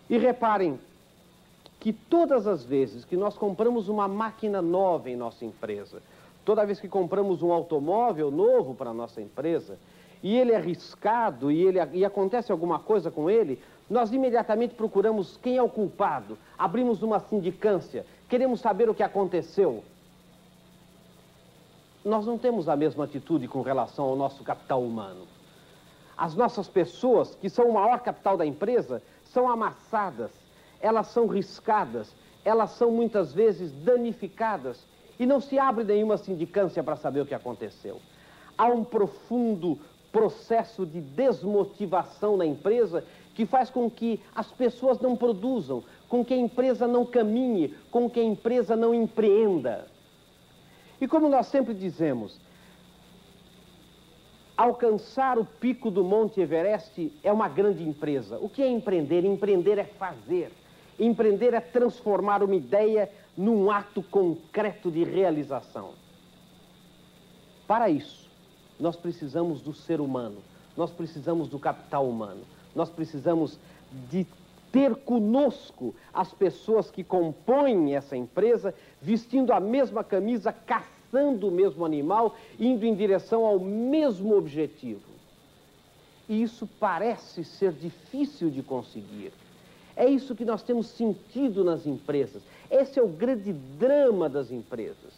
E reparem que todas as vezes que nós compramos uma máquina nova em nossa empresa, toda vez que compramos um automóvel novo para a nossa empresa, e ele é arriscado e acontece alguma coisa com ele, nós imediatamente procuramos quem é o culpado, abrimos uma sindicância, queremos saber o que aconteceu. Nós não temos a mesma atitude com relação ao nosso capital humano. As nossas pessoas, que são o maior capital da empresa, são amassadas, elas são riscadas, elas são muitas vezes danificadas e não se abre nenhuma sindicância para saber o que aconteceu. Há um profundo processo de desmotivação na empresa que faz com que as pessoas não produzam, com que a empresa não caminhe, com que a empresa não empreenda. E como nós sempre dizemos, alcançar o pico do Monte Everest é uma grande empresa. O que é empreender? Empreender é fazer. Empreender é transformar uma ideia num ato concreto de realização. Para isso, nós precisamos do ser humano, nós precisamos do capital humano, nós precisamos de ter conosco as pessoas que compõem essa empresa, vestindo a mesma camisa, caçando o mesmo animal, indo em direção ao mesmo objetivo. E isso parece ser difícil de conseguir. É isso que nós temos sentido nas empresas. Esse é o grande drama das empresas.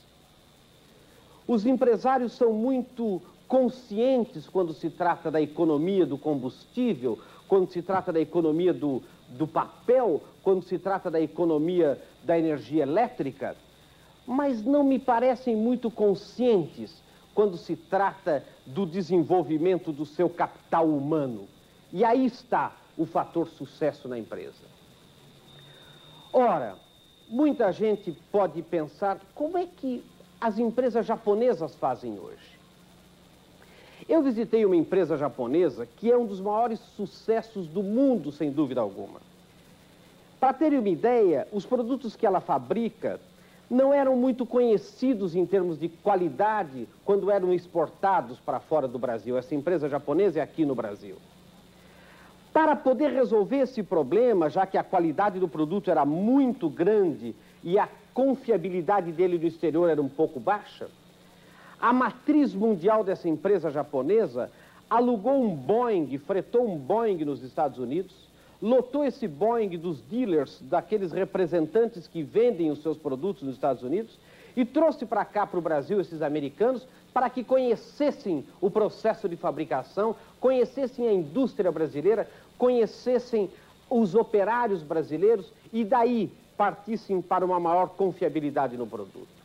Os empresários são muito conscientes quando se trata da economia do combustível, quando se trata da economia do papel, quando se trata da economia da energia elétrica, mas não me parecem muito conscientes quando se trata do desenvolvimento do seu capital humano. E aí está o fator sucesso na empresa. Ora, muita gente pode pensar, como é que as empresas japonesas fazem hoje? Eu visitei uma empresa japonesa que é um dos maiores sucessos do mundo, sem dúvida alguma. Para terem uma ideia, os produtos que ela fabrica não eram muito conhecidos em termos de qualidade quando eram exportados para fora do Brasil. Essa empresa japonesa é aqui no Brasil. Para poder resolver esse problema, já que a qualidade do produto era muito grande e a confiabilidade dele no exterior era um pouco baixa, a matriz mundial dessa empresa japonesa alugou um Boeing, fretou um Boeing nos Estados Unidos, lotou esse Boeing dos dealers, daqueles representantes que vendem os seus produtos nos Estados Unidos, e trouxe para cá, para o Brasil, esses americanos, para que conhecessem o processo de fabricação, conhecessem a indústria brasileira, conhecessem os operários brasileiros e daí partissem para uma maior confiabilidade no produto.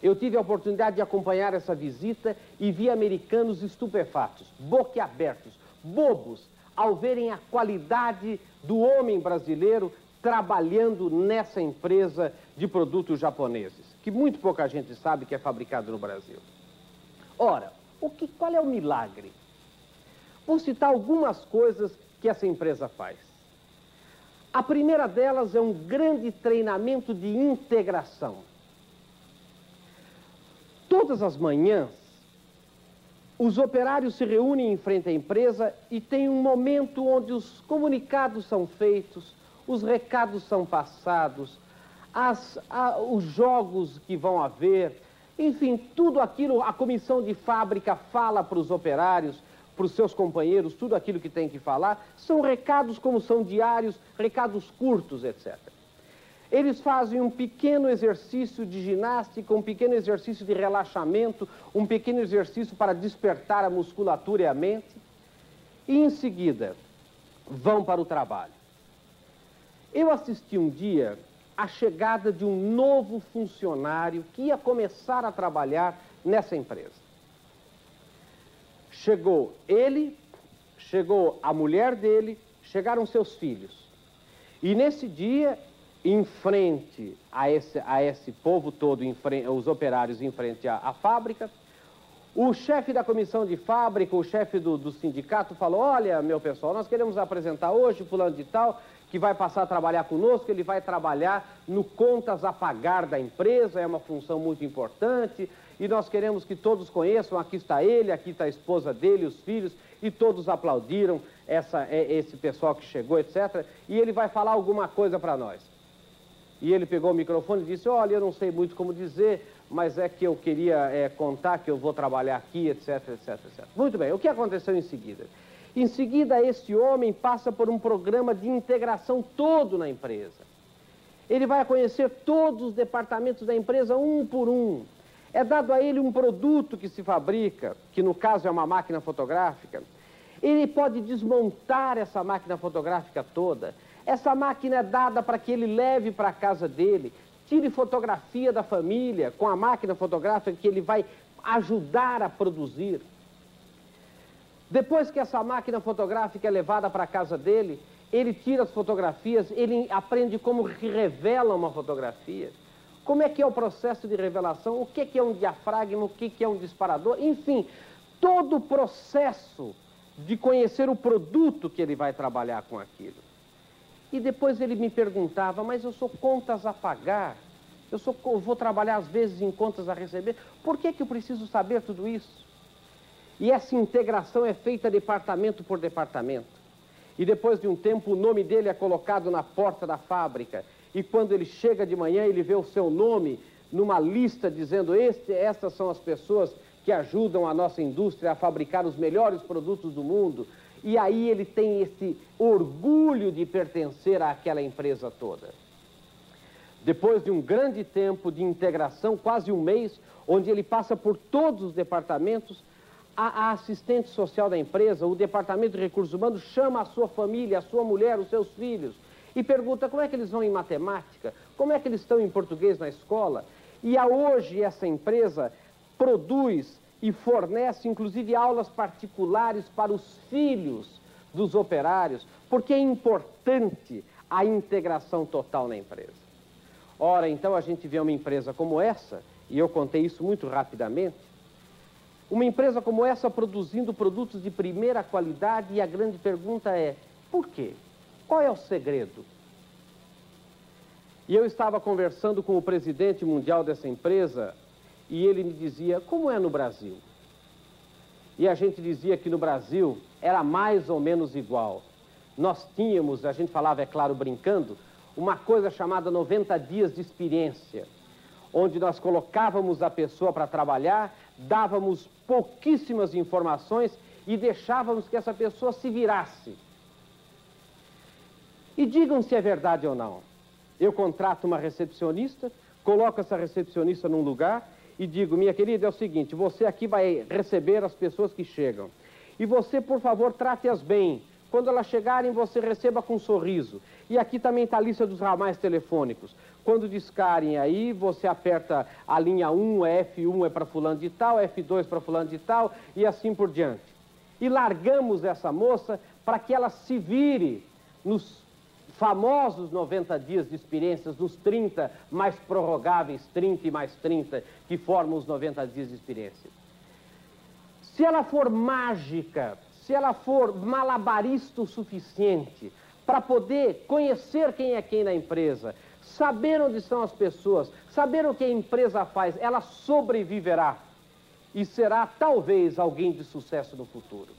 Eu tive a oportunidade de acompanhar essa visita e vi americanos estupefatos, boquiabertos, bobos, ao verem a qualidade do homem brasileiro trabalhando nessa empresa de produtos japoneses, que muito pouca gente sabe que é fabricado no Brasil. Ora, qual é o milagre? Vou citar algumas coisas que essa empresa faz. A primeira delas é um grande treinamento de integração. Todas as manhãs, os operários se reúnem em frente à empresa e tem um momento onde os comunicados são feitos, os recados são passados, os jogos que vão haver, enfim, tudo aquilo, a comissão de fábrica fala para os operários, para os seus companheiros, tudo aquilo que tem que falar, são recados como são diários, recados curtos, etc. Eles fazem um pequeno exercício de ginástica, um pequeno exercício de relaxamento, um pequeno exercício para despertar a musculatura e a mente, e em seguida vão para o trabalho. Eu assisti um dia à chegada de um novo funcionário que ia começar a trabalhar nessa empresa. Chegou ele, chegou a mulher dele, chegaram seus filhos. E nesse dia, em frente a esse povo todo, os operários em frente à fábrica, o chefe da comissão de fábrica, o chefe do sindicato falou: olha, meu pessoal, nós queremos apresentar hoje o fulano de tal, que vai passar a trabalhar conosco, ele vai trabalhar no contas a pagar da empresa, é uma função muito importante, e nós queremos que todos conheçam, aqui está ele, aqui está a esposa dele, os filhos, e todos aplaudiram esse pessoal que chegou, etc. E ele vai falar alguma coisa para nós. E ele pegou o microfone e disse: olha, eu não sei muito como dizer, mas é que eu queria contar que eu vou trabalhar aqui, etc, etc, etc. Muito bem, o que aconteceu em seguida? Em seguida, esse homem passa por um programa de integração todo na empresa. Ele vai conhecer todos os departamentos da empresa, um por um. É dado a ele um produto que se fabrica, que no caso é uma máquina fotográfica. Ele pode desmontar essa máquina fotográfica toda. Essa máquina é dada para que ele leve para a casa dele, tire fotografia da família com a máquina fotográfica que ele vai ajudar a produzir. Depois que essa máquina fotográfica é levada para a casa dele, ele tira as fotografias, ele aprende como que revela uma fotografia, como é que é o processo de revelação, o que é um diafragma, o que é um disparador, enfim, todo o processo de conhecer o produto que ele vai trabalhar com aquilo. E depois ele me perguntava: mas eu sou contas a pagar, eu vou trabalhar às vezes em contas a receber, por que eu preciso saber tudo isso? E essa integração é feita departamento por departamento. E depois de um tempo o nome dele é colocado na porta da fábrica. E quando ele chega de manhã, ele vê o seu nome numa lista dizendo: essas são as pessoas que ajudam a nossa indústria a fabricar os melhores produtos do mundo. E aí ele tem esse orgulho de pertencer àquela empresa toda. Depois de um grande tempo de integração, quase um mês, onde ele passa por todos os departamentos, a assistente social da empresa, o departamento de recursos humanos, chama a sua família, a sua mulher, os seus filhos, e pergunta como é que eles vão em matemática, como é que eles estão em português na escola. E hoje essa empresa produz e fornece, inclusive, aulas particulares para os filhos dos operários, porque é importante a integração total na empresa. Ora, então a gente vê uma empresa como essa, e eu contei isso muito rapidamente, uma empresa como essa produzindo produtos de primeira qualidade, e a grande pergunta é: por quê? Qual é o segredo? E eu estava conversando com o presidente mundial dessa empresa, e ele me dizia: como é no Brasil? e a gente dizia que no Brasil era mais ou menos igual. Nós tínhamos, a gente falava, é claro, brincando, uma coisa chamada 90 dias de experiência, onde nós colocávamos a pessoa para trabalhar, dávamos pouquíssimas informações e deixávamos que essa pessoa se virasse. E digam se é verdade ou não. Eu contrato uma recepcionista, coloco essa recepcionista num lugar e digo, minha querida, é o seguinte, você aqui vai receber as pessoas que chegam. E você, por favor, trate-as bem. Quando elas chegarem, você receba com um sorriso. E aqui também está a lista dos ramais telefônicos. Quando discarem aí, você aperta a linha 1, F1 é para fulano de tal, F2 para fulano de tal, e assim por diante. E largamos essa moça para que ela se vire nos famosos 90 dias de experiências, nos 30 mais prorrogáveis, 30 e mais 30, que formam os 90 dias de experiência. Se ela for mágica, se ela for malabarista o suficiente para poder conhecer quem é quem na empresa, saber onde estão as pessoas, saber o que a empresa faz, ela sobreviverá e será talvez alguém de sucesso no futuro.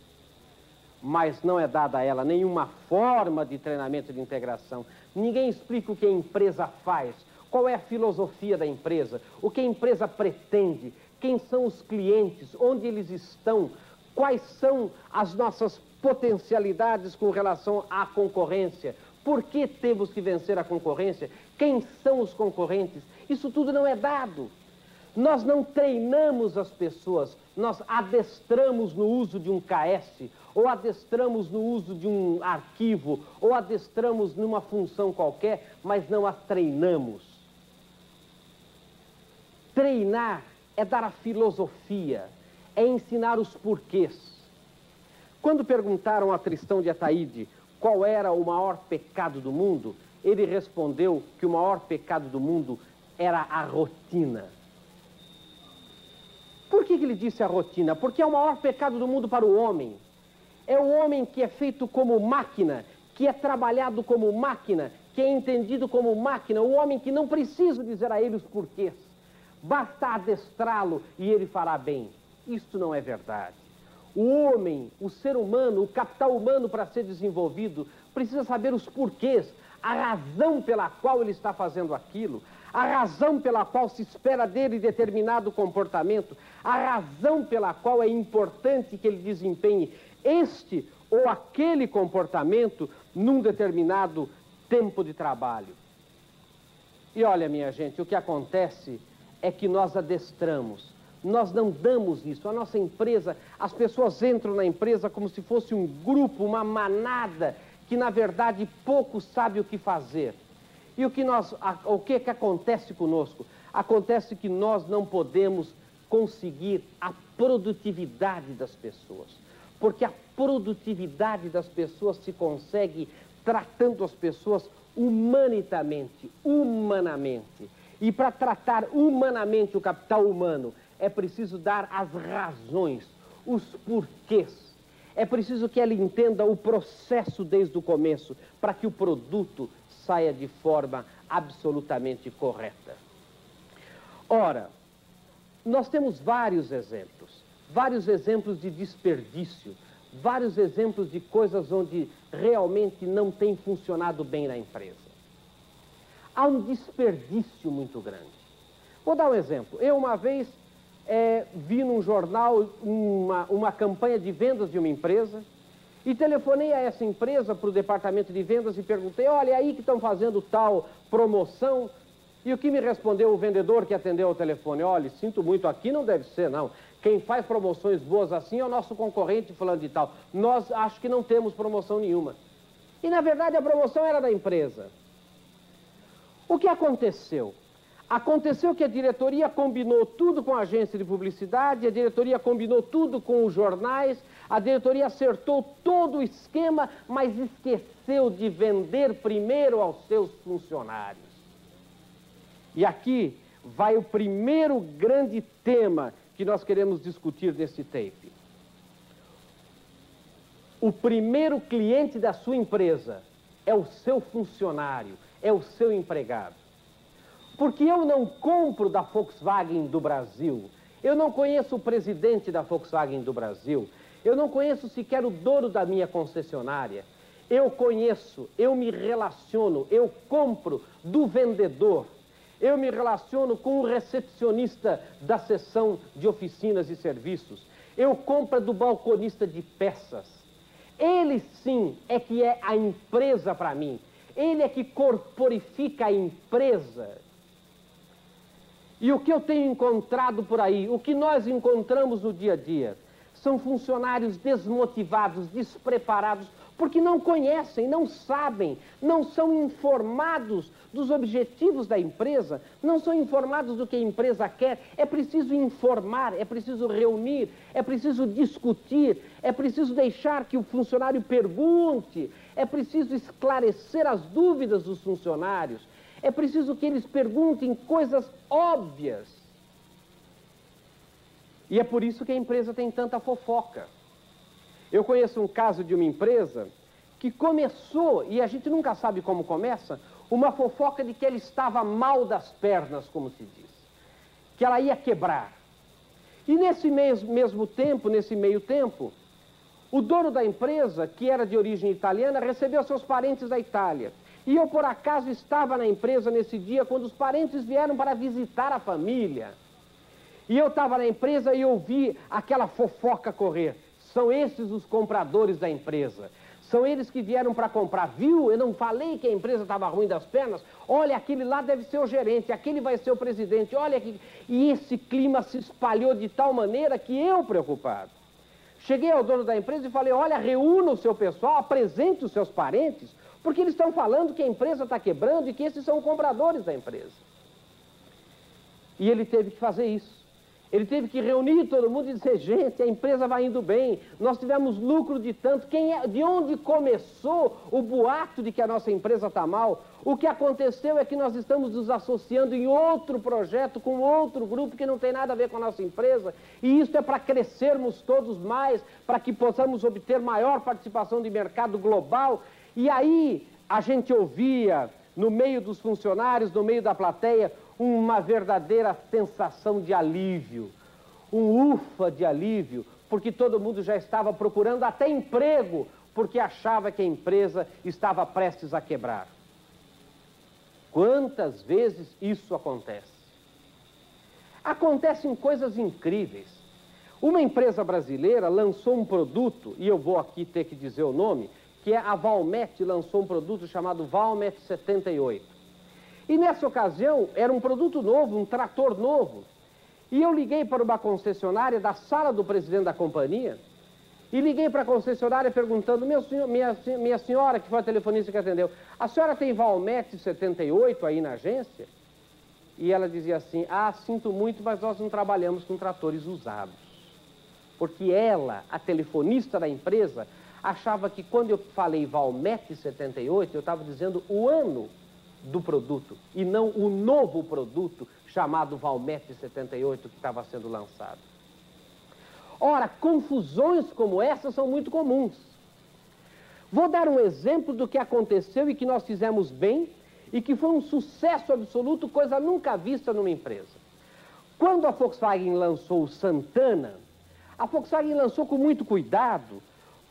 Mas não é dada a ela nenhuma forma de treinamento de integração. Ninguém explica o que a empresa faz, qual é a filosofia da empresa, o que a empresa pretende, quem são os clientes, onde eles estão, quais são as nossas potencialidades com relação à concorrência, por que temos que vencer a concorrência, quem são os concorrentes, isso tudo não é dado. Nós não treinamos as pessoas, nós adestramos no uso de um KS, ou adestramos no uso de um arquivo, ou adestramos numa função qualquer, mas não as treinamos. Treinar é dar a filosofia, é ensinar os porquês. Quando perguntaram a Tristão de Ataíde qual era o maior pecado do mundo, ele respondeu que o maior pecado do mundo era a rotina. Por que ele disse a rotina? Porque é o maior pecado do mundo para o homem. É o homem que é feito como máquina, que é trabalhado como máquina, que é entendido como máquina, o homem que não precisa dizer a ele os porquês. Basta adestrá-lo e ele fará bem. Isto não é verdade. O homem, o ser humano, o capital humano para ser desenvolvido, precisa saber os porquês, a razão pela qual ele está fazendo aquilo, a razão pela qual se espera dele determinado comportamento, a razão pela qual é importante que ele desempenhe este ou aquele comportamento num determinado tempo de trabalho. E olha, minha gente, o que acontece é que nós adestramos, nós não damos isso. A nossa empresa, as pessoas entram na empresa como se fosse um grupo, uma manada, que na verdade pouco sabe o que fazer. E o que acontece conosco? Acontece que nós não podemos conseguir a produtividade das pessoas. Porque a produtividade das pessoas se consegue tratando as pessoas humanamente. E para tratar humanamente o capital humano, é preciso dar as razões, os porquês. É preciso que ela entenda o processo desde o começo, para que o produto saia de forma absolutamente correta. Ora, nós temos vários exemplos de desperdício, vários exemplos de coisas onde realmente não tem funcionado bem na empresa. Há um desperdício muito grande. Vou dar um exemplo. Eu uma vez vi num jornal uma campanha de vendas de uma empresa e telefonei a essa empresa para o departamento de vendas e perguntei, olha, é aí que estão fazendo tal promoção. E o que me respondeu o vendedor que atendeu ao telefone? Olha, sinto muito, aqui não deve ser, não. Quem faz promoções boas assim é o nosso concorrente fulano de tal. Nós acho que não temos promoção nenhuma. E na verdade a promoção era da empresa. O que aconteceu? Aconteceu que a diretoria combinou tudo com a agência de publicidade, a diretoria combinou tudo com os jornais, a diretoria acertou todo o esquema, mas esqueceu de vender primeiro aos seus funcionários. E aqui vai o primeiro grande tema que nós queremos discutir nesse tape. O primeiro cliente da sua empresa é o seu funcionário, é o seu empregado. Porque eu não compro da Volkswagen do Brasil, Eu não conheço o presidente da Volkswagen do Brasil. Eu não conheço sequer o dono da minha concessionária. Eu conheço, eu me relaciono, eu compro do vendedor. Eu me relaciono com o recepcionista da seção de oficinas e serviços. Eu compro do balconista de peças. Ele sim é que é a empresa para mim. Ele é que corporifica a empresa. E o que eu tenho encontrado por aí, o que nós encontramos no dia a dia, são funcionários desmotivados, despreparados, porque não conhecem, não sabem, não são informados dos objetivos da empresa, não são informados do que a empresa quer. É preciso informar, é preciso reunir, é preciso discutir, é preciso deixar que o funcionário pergunte, é preciso esclarecer as dúvidas dos funcionários, é preciso que eles perguntem coisas óbvias. E é por isso que a empresa tem tanta fofoca. Eu conheço um caso de uma empresa que começou, e a gente nunca sabe como começa, uma fofoca de que ela estava mal das pernas, como se diz, que ela ia quebrar. E nesse meio tempo, o dono da empresa, que era de origem italiana, recebeu seus parentes da Itália. E eu, por acaso, estava na empresa nesse dia, quando os parentes vieram para visitar a família. E eu estava na empresa e ouvi aquela fofoca correr. São esses os compradores da empresa. São eles que vieram para comprar. Viu? Eu não falei que a empresa estava ruim das pernas? Olha, aquele lá deve ser o gerente, aquele vai ser o presidente. Olha aqui. E esse clima se espalhou de tal maneira que eu, preocupado, cheguei ao dono da empresa e falei, olha, reúna o seu pessoal, apresente os seus parentes, porque eles estão falando que a empresa está quebrando e que esses são compradores da empresa. E ele teve que fazer isso. Ele teve que reunir todo mundo e dizer, gente, a empresa vai indo bem, nós tivemos lucro de tanto, de onde começou o boato de que a nossa empresa está mal? O que aconteceu é que nós estamos nos associando em outro projeto, com outro grupo que não tem nada a ver com a nossa empresa, e isso é para crescermos todos mais, para que possamos obter maior participação de mercado global. E aí a gente ouvia, no meio dos funcionários, no meio da plateia, uma verdadeira sensação de alívio, um ufa de alívio, porque todo mundo já estava procurando até emprego, porque achava que a empresa estava prestes a quebrar. Quantas vezes isso acontece? Acontecem coisas incríveis. Uma empresa brasileira lançou um produto, e eu vou aqui ter que dizer o nome, que é a Valmet, lançou um produto chamado Valmet 78. E nessa ocasião, era um produto novo, um trator novo. E eu liguei para uma concessionária da sala do presidente da companhia, e liguei para a concessionária perguntando, minha senhora, que foi a telefonista que atendeu, a senhora tem Valmet 78 aí na agência? E ela dizia assim, sinto muito, mas nós não trabalhamos com tratores usados. Porque ela, a telefonista da empresa, achava que quando eu falei Valmet 78, eu estava dizendo o ano do produto, e não o novo produto chamado Valmet 78 que estava sendo lançado. Ora, confusões como essa são muito comuns. Vou dar um exemplo do que aconteceu e que nós fizemos bem e que foi um sucesso absoluto, coisa nunca vista numa empresa. Quando a Volkswagen lançou o Santana, a Volkswagen lançou com muito cuidado,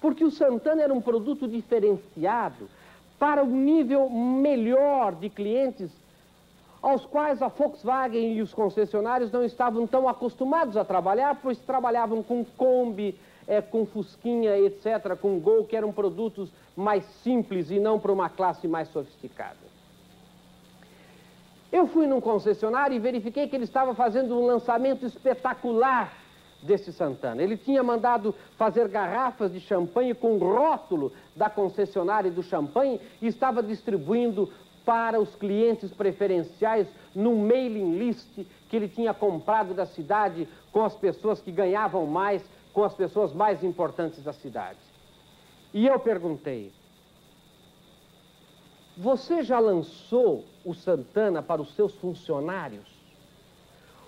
porque o Santana era um produto diferenciado para um nível melhor de clientes aos quais a Volkswagen e os concessionários não estavam tão acostumados a trabalhar, pois trabalhavam com Kombi, com Fusquinha, etc., com Gol, que eram produtos mais simples e não para uma classe mais sofisticada. Eu fui num concessionário e verifiquei que ele estava fazendo um lançamento espetacular desse Santana. Ele tinha mandado fazer garrafas de champanhe com rótulo da concessionária do champanhe e estava distribuindo para os clientes preferenciais num mailing list que ele tinha comprado da cidade com as pessoas que ganhavam mais, com as pessoas mais importantes da cidade. E eu perguntei, você já lançou o Santana para os seus funcionários?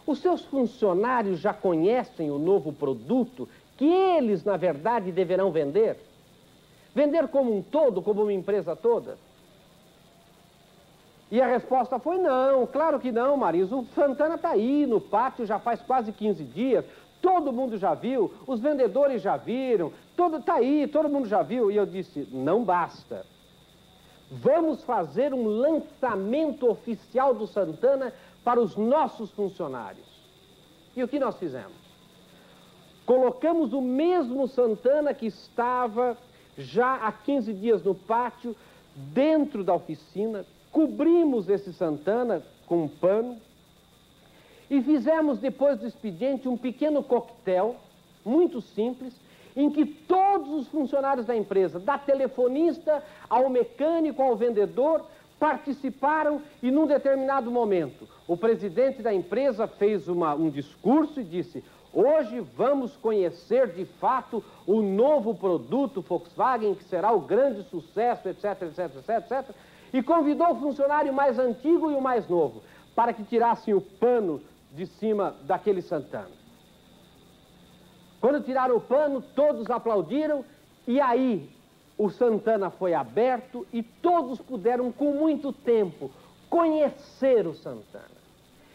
Os seus funcionários já conhecem o novo produto que eles, na verdade, deverão vender? Vender como um todo, como uma empresa toda? E a resposta foi não, claro que não, Marisa. O Santana está aí no pátio já faz quase 15 dias, todo mundo já viu, os vendedores já viram, está aí, todo mundo já viu. E eu disse, não basta. Vamos fazer um lançamento oficial do Santana para os nossos funcionários. E o que nós fizemos? Colocamos o mesmo Santana que estava já há 15 dias no pátio, dentro da oficina, cobrimos esse Santana com um pano e fizemos, depois do expediente, um pequeno coquetel, muito simples, em que todos os funcionários da empresa, da telefonista ao mecânico, ao vendedor, participaram e, num determinado momento, o presidente da empresa fez um discurso e disse: hoje vamos conhecer de fato o novo produto Volkswagen, que será o grande sucesso, etc, etc, etc, etc. E convidou o funcionário mais antigo e o mais novo para que tirassem o pano de cima daquele Santana. Quando tiraram o pano, todos aplaudiram e aí o Santana foi aberto e todos puderam, com muito tempo, conhecer o Santana,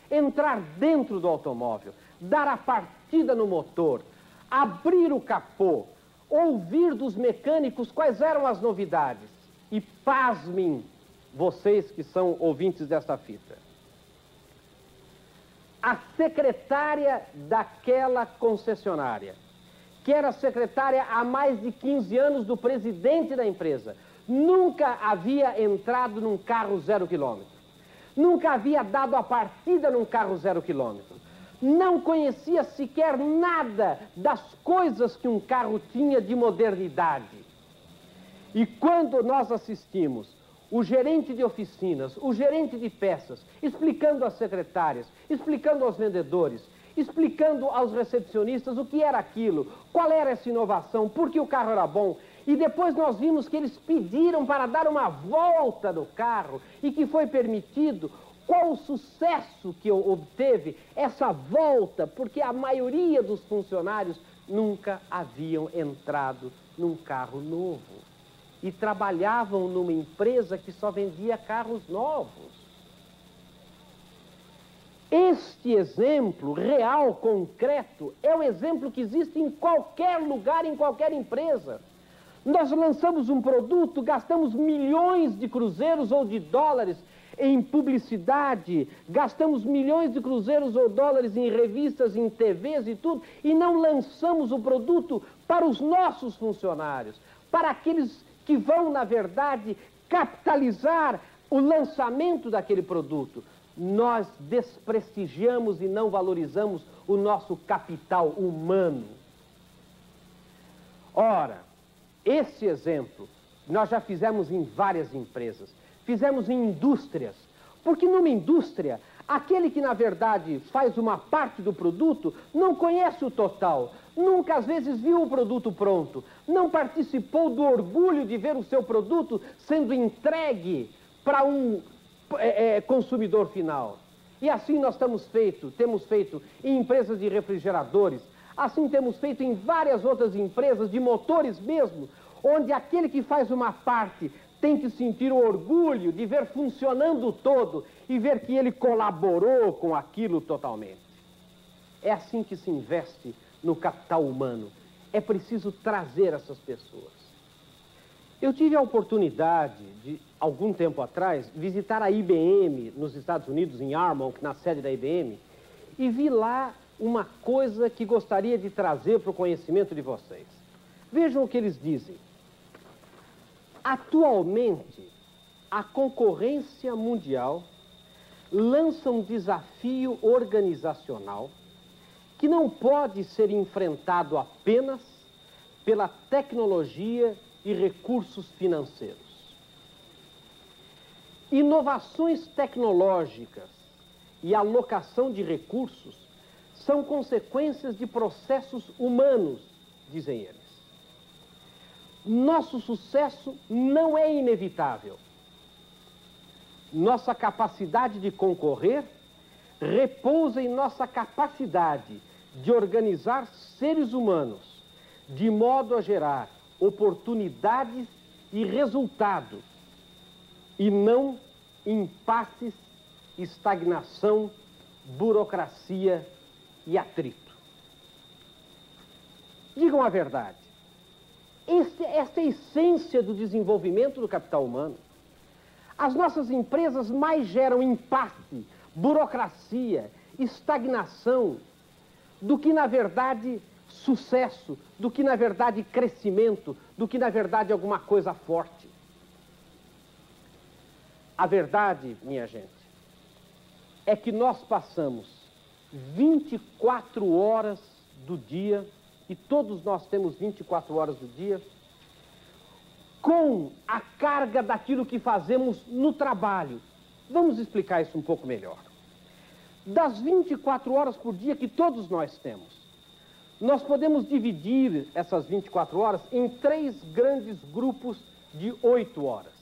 entrar dentro do automóvel, dar a partida no motor, abrir o capô, ouvir dos mecânicos quais eram as novidades. E pasmem vocês que são ouvintes desta fita. A secretária daquela concessionária, que era secretária há mais de 15 anos do presidente da empresa, nunca havia entrado num carro 0 km. Nunca havia dado a partida num carro 0 km. Não conhecia sequer nada das coisas que um carro tinha de modernidade. E quando nós assistimos o gerente de oficinas, o gerente de peças, explicando às secretárias, explicando aos vendedores, explicando aos recepcionistas o que era aquilo, qual era essa inovação, por que o carro era bom. E depois nós vimos que eles pediram para dar uma volta no carro e que foi permitido. Qual o sucesso que obteve essa volta? Porque a maioria dos funcionários nunca haviam entrado num carro novo e trabalhavam numa empresa que só vendia carros novos. Este exemplo real, concreto, é o exemplo que existe em qualquer lugar, em qualquer empresa. Nós lançamos um produto, gastamos milhões de cruzeiros ou de dólares em publicidade, gastamos milhões de cruzeiros ou dólares em revistas, em TVs e tudo, e não lançamos o produto para os nossos funcionários, para aqueles que vão, na verdade, capitalizar o lançamento daquele produto. Nós desprestigiamos e não valorizamos o nosso capital humano. Ora, esse exemplo nós já fizemos em várias empresas, fizemos em indústrias, porque numa indústria, aquele que na verdade faz uma parte do produto não conhece o total, nunca às vezes viu o produto pronto, não participou do orgulho de ver o seu produto sendo entregue para um consumidor final. E assim nós temos feito em empresas de refrigeradores, assim temos feito em várias outras empresas de motores mesmo, onde aquele que faz uma parte tem que sentir o orgulho de ver funcionando o todo e ver que ele colaborou com aquilo totalmente. É assim que se investe no capital humano. É preciso trazer essas pessoas. Eu tive a oportunidade de, algum tempo atrás, visitar a IBM nos Estados Unidos, em Armonk, na sede da IBM, e vi lá uma coisa que gostaria de trazer para o conhecimento de vocês. Vejam o que eles dizem. Atualmente, a concorrência mundial lança um desafio organizacional que não pode ser enfrentado apenas pela tecnologia e recursos financeiros. Inovações tecnológicas e alocação de recursos são consequências de processos humanos, dizem eles. Nosso sucesso não é inevitável. Nossa capacidade de concorrer repousa em nossa capacidade de organizar seres humanos de modo a gerar oportunidades e resultado, e não impasses, estagnação, burocracia e atrito. Digam a verdade. Esta é a essência do desenvolvimento do capital humano. As nossas empresas mais geram impasse, burocracia, estagnação, do que, na verdade, sucesso, do que, na verdade, crescimento, do que, na verdade, alguma coisa forte. A verdade, minha gente, é que nós passamos 24 horas do dia, e todos nós temos 24 horas do dia, com a carga daquilo que fazemos no trabalho. Vamos explicar isso um pouco melhor. Das 24 horas por dia que todos nós temos, nós podemos dividir essas 24 horas em 3 grandes grupos de 8 horas.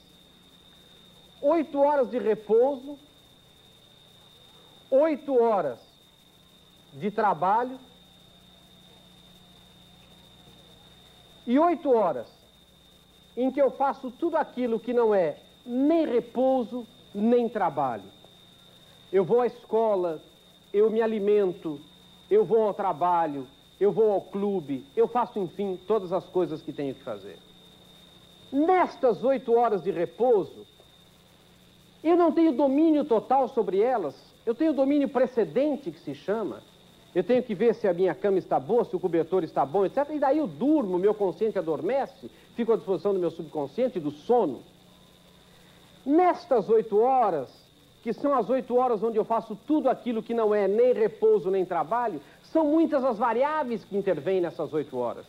8 horas de repouso, 8 horas de trabalho e 8 horas em que eu faço tudo aquilo que não é nem repouso, nem trabalho. Eu vou à escola, eu me alimento, eu vou ao trabalho, eu vou ao clube, eu faço, enfim, todas as coisas que tenho que fazer. Nestas 8 horas de repouso, eu não tenho domínio total sobre elas, eu tenho domínio precedente, que se chama. Eu tenho que ver se a minha cama está boa, se o cobertor está bom, etc. E daí eu durmo, meu consciente adormece, fico à disposição do meu subconsciente e do sono. Nestas 8 horas, que são as 8 horas onde eu faço tudo aquilo que não é nem repouso nem trabalho, são muitas as variáveis que intervêm nessas 8 horas.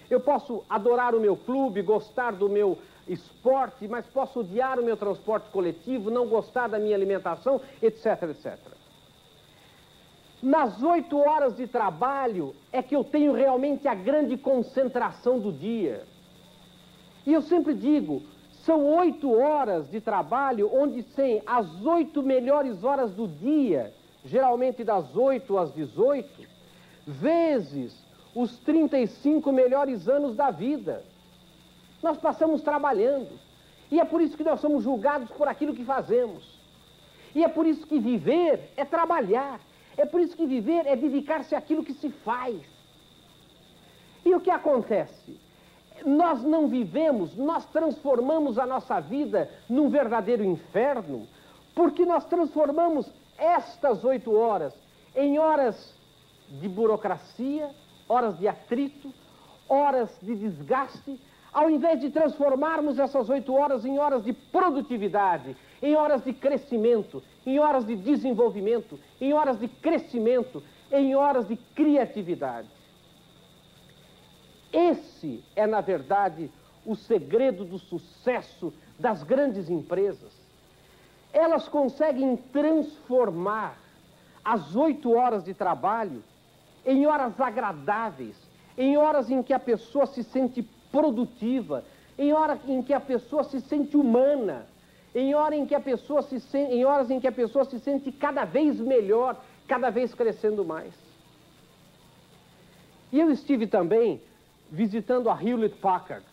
Eu posso adorar o meu clube, gostar do meu esporte, mas posso odiar o meu transporte coletivo, não gostar da minha alimentação, etc, etc. Nas 8 horas de trabalho é que eu tenho realmente a grande concentração do dia. E eu sempre digo, são 8 horas de trabalho onde tem as 8 melhores horas do dia, geralmente das 8 às 18, vezes os 35 melhores anos da vida. Nós passamos trabalhando. E é por isso que nós somos julgados por aquilo que fazemos. E é por isso que viver é trabalhar. É por isso que viver é dedicar-se àquilo que se faz. E o que acontece? Nós não vivemos, nós transformamos a nossa vida num verdadeiro inferno, porque nós transformamos estas 8 horas em horas de burocracia, horas de atrito, horas de desgaste, ao invés de transformarmos essas 8 horas em horas de produtividade, em horas de crescimento, em horas de desenvolvimento, em horas de crescimento, em horas de criatividade. Esse é, na verdade, o segredo do sucesso das grandes empresas. Elas conseguem transformar as 8 horas de trabalho em horas agradáveis, em horas em que a pessoa se sente produtiva, em horas em que a pessoa se sente humana, em horas em que a pessoa se sente cada vez melhor, cada vez crescendo mais. E eu estive também visitando a Hewlett Packard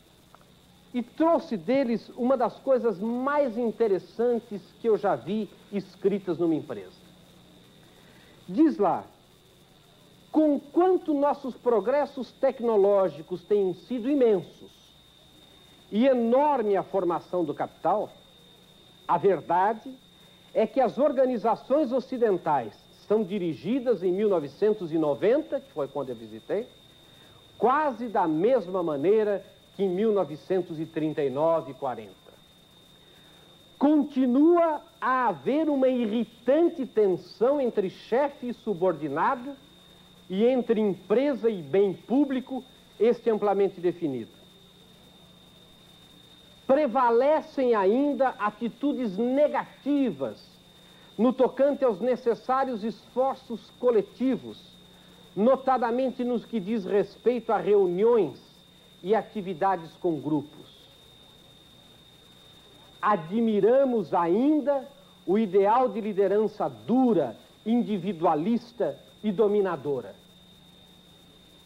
e trouxe deles uma das coisas mais interessantes que eu já vi escritas numa empresa. Diz lá, com quanto nossos progressos tecnológicos têm sido imensos e enorme a formação do capital, a verdade é que as organizações ocidentais são dirigidas em 1990, que foi quando eu visitei, quase da mesma maneira que em 1939 e 40. Continua a haver uma irritante tensão entre chefe e subordinado e entre empresa e bem público, este amplamente definido. Prevalecem ainda atitudes negativas no tocante aos necessários esforços coletivos, notadamente nos que diz respeito a reuniões e atividades com grupos. Admiramos ainda o ideal de liderança dura, individualista e dominadora.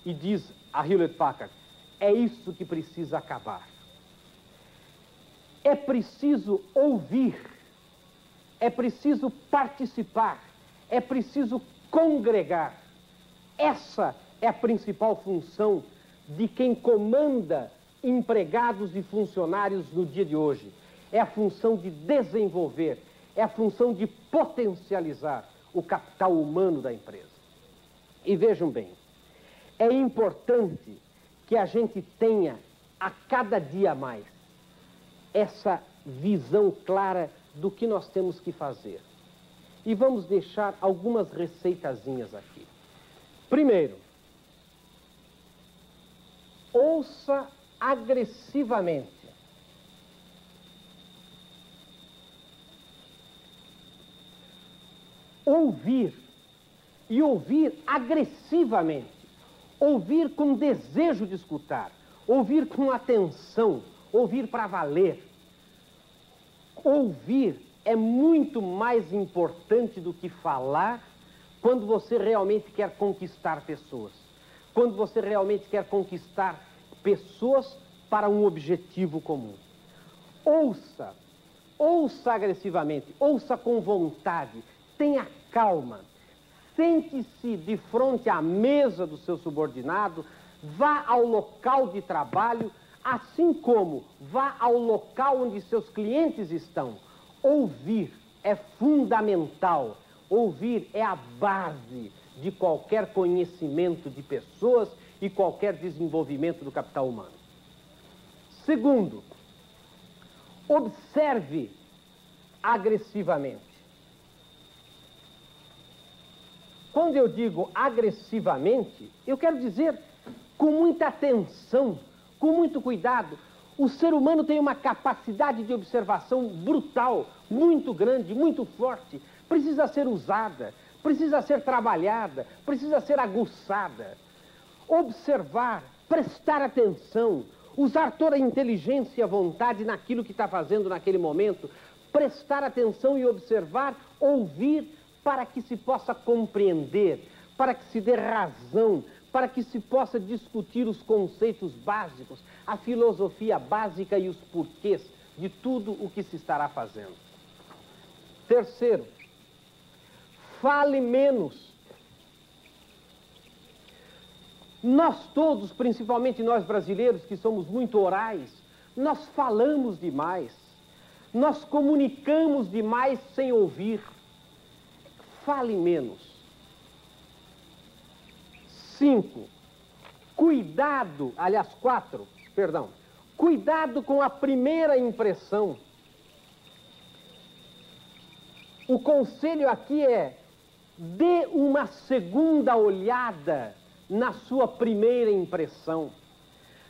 E diz a Hewlett Packard, é isso que precisa acabar. É preciso ouvir é preciso participar, é preciso congregar. Essa é a principal função de quem comanda empregados e funcionários no dia de hoje. É a função de desenvolver, é a função de potencializar o capital humano da empresa. E vejam bem, é importante que a gente tenha a cada dia mais essa visão clara do que nós temos que fazer. E vamos deixar algumas receitazinhas aqui. Primeiro, ouça agressivamente. Ouvir, e ouvir agressivamente. Ouvir com desejo de escutar, ouvir com atenção, ouvir para valer. Ouvir é muito mais importante do que falar quando você realmente quer conquistar pessoas. Quando você realmente quer conquistar pessoas para um objetivo comum. Ouça, ouça agressivamente, ouça com vontade, tenha calma. Sente-se de frente à mesa do seu subordinado, vá ao local de trabalho, assim como vá ao local onde seus clientes estão. Ouvir é fundamental. Ouvir é a base de qualquer conhecimento de pessoas e qualquer desenvolvimento do capital humano. Segundo, observe agressivamente. Quando eu digo agressivamente, eu quero dizer com muita atenção, com muito cuidado. O ser humano tem uma capacidade de observação brutal, muito grande, muito forte. Precisa ser usada, precisa ser trabalhada, precisa ser aguçada. Observar, prestar atenção, usar toda a inteligência e a vontade naquilo que está fazendo naquele momento, prestar atenção e observar, ouvir, para que se possa compreender, para que se dê razão, para que se possa discutir os conceitos básicos, a filosofia básica e os porquês de tudo o que se estará fazendo. Terceiro, fale menos. Nós todos, principalmente nós brasileiros, que somos muito orais, nós falamos demais, nós comunicamos demais sem ouvir. Fale menos. 5. Cuidado, aliás, 4, perdão. Cuidado com a primeira impressão. O conselho aqui é: dê uma segunda olhada na sua primeira impressão.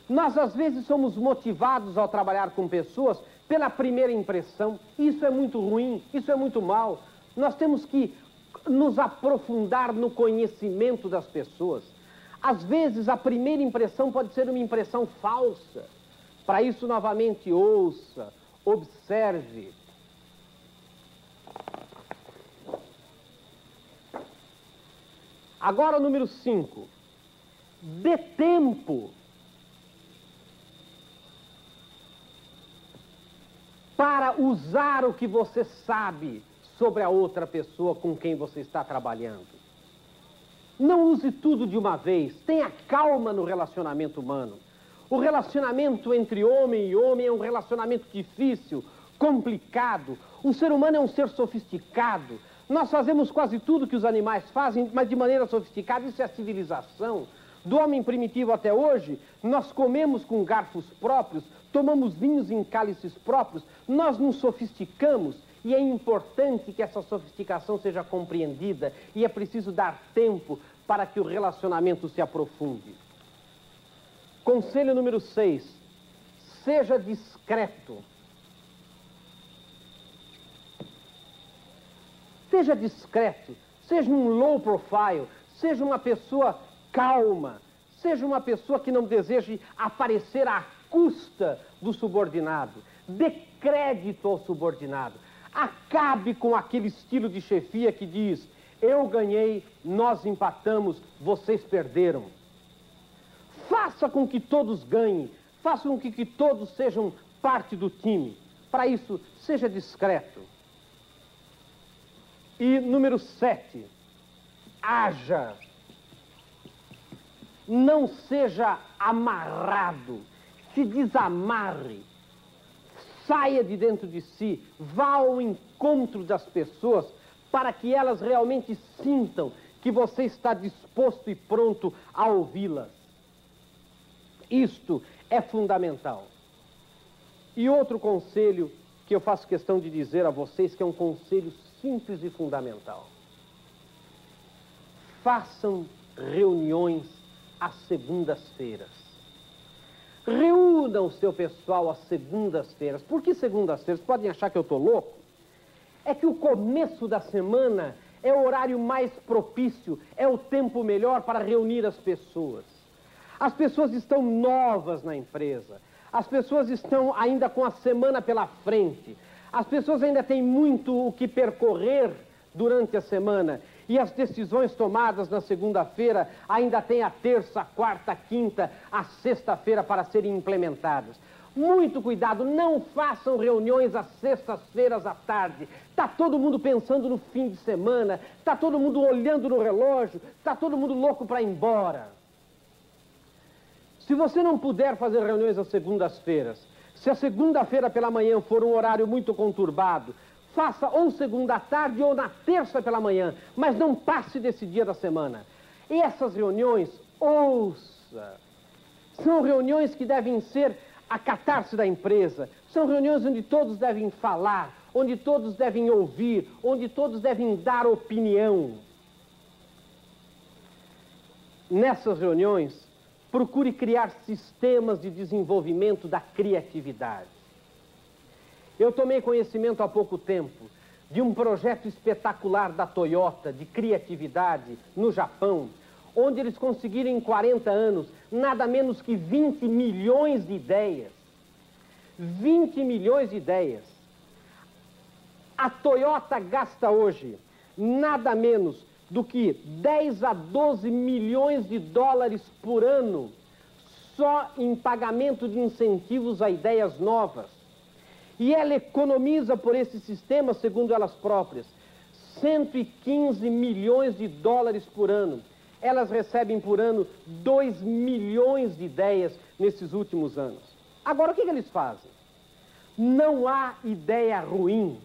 Nós, às vezes, somos motivados ao trabalhar com pessoas pela primeira impressão. Isso é muito ruim, isso é muito mal. Nós temos que nos aprofundar no conhecimento das pessoas. Às vezes, a primeira impressão pode ser uma impressão falsa. Para isso, novamente, ouça, observe. Agora, o número 5. Dê tempo para usar o que você sabe sobre a outra pessoa com quem você está trabalhando. Não use tudo de uma vez. Tenha calma no relacionamento humano. O relacionamento entre homem e homem é um relacionamento difícil, complicado. O ser humano é um ser sofisticado. Nós fazemos quase tudo que os animais fazem, mas de maneira sofisticada. Isso é a civilização. Do homem primitivo até hoje, nós comemos com garfos próprios, tomamos vinhos em cálices próprios, nós nos sofisticamos. E é importante que essa sofisticação seja compreendida e é preciso dar tempo para que o relacionamento se aprofunde. Conselho número 6. Seja discreto. Seja discreto, seja um low profile, seja uma pessoa calma, seja uma pessoa que não deseje aparecer à custa do subordinado. Dê crédito ao subordinado. Acabe com aquele estilo de chefia que diz: eu ganhei, nós empatamos, vocês perderam. Faça com que todos ganhem, faça com que todos sejam parte do time. Para isso, seja discreto. E número 7, haja. Não seja amarrado, se desamarre, saia de dentro de si, vá ao encontro das pessoas para que elas realmente sintam que você está disposto e pronto a ouvi-las. Isto é fundamental. E outro conselho que eu faço questão de dizer a vocês, que é um conselho simples e fundamental. Façam reuniões às segundas-feiras. Reúnam o seu pessoal às segundas-feiras. Por que segundas-feiras? Podem achar que eu estou louco? É que o começo da semana é o horário mais propício, é o tempo melhor para reunir as pessoas. As pessoas estão novas na empresa. As pessoas estão ainda com a semana pela frente. As pessoas ainda têm muito o que percorrer durante a semana. E as decisões tomadas na segunda-feira ainda têm a terça, a quarta, a quinta, a sexta-feira para serem implementadas. Muito cuidado, não façam reuniões às sextas-feiras à tarde. Está todo mundo pensando no fim de semana, está todo mundo olhando no relógio, está todo mundo louco para ir embora. Se você não puder fazer reuniões às segundas-feiras, se a segunda-feira pela manhã for um horário muito conturbado, faça ou segunda à tarde ou na terça pela manhã, mas não passe desse dia da semana. E essas reuniões, ouça, são reuniões que devem ser a catarse da empresa, são reuniões onde todos devem falar, onde todos devem ouvir, onde todos devem dar opinião. Nessas reuniões, procure criar sistemas de desenvolvimento da criatividade. Eu tomei conhecimento há pouco tempo de um projeto espetacular da Toyota de criatividade no Japão, onde eles conseguiram em 40 anos nada menos que 20 milhões de ideias. 20 milhões de ideias. A Toyota gasta hoje nada menos do que 10 a 12 milhões de dólares por ano só em pagamento de incentivos a ideias novas. E ela economiza por esse sistema, segundo elas próprias, 115 milhões de dólares por ano. Elas recebem por ano 2 milhões de ideias nesses últimos anos. Agora, o que eles fazem? Não há ideia ruim,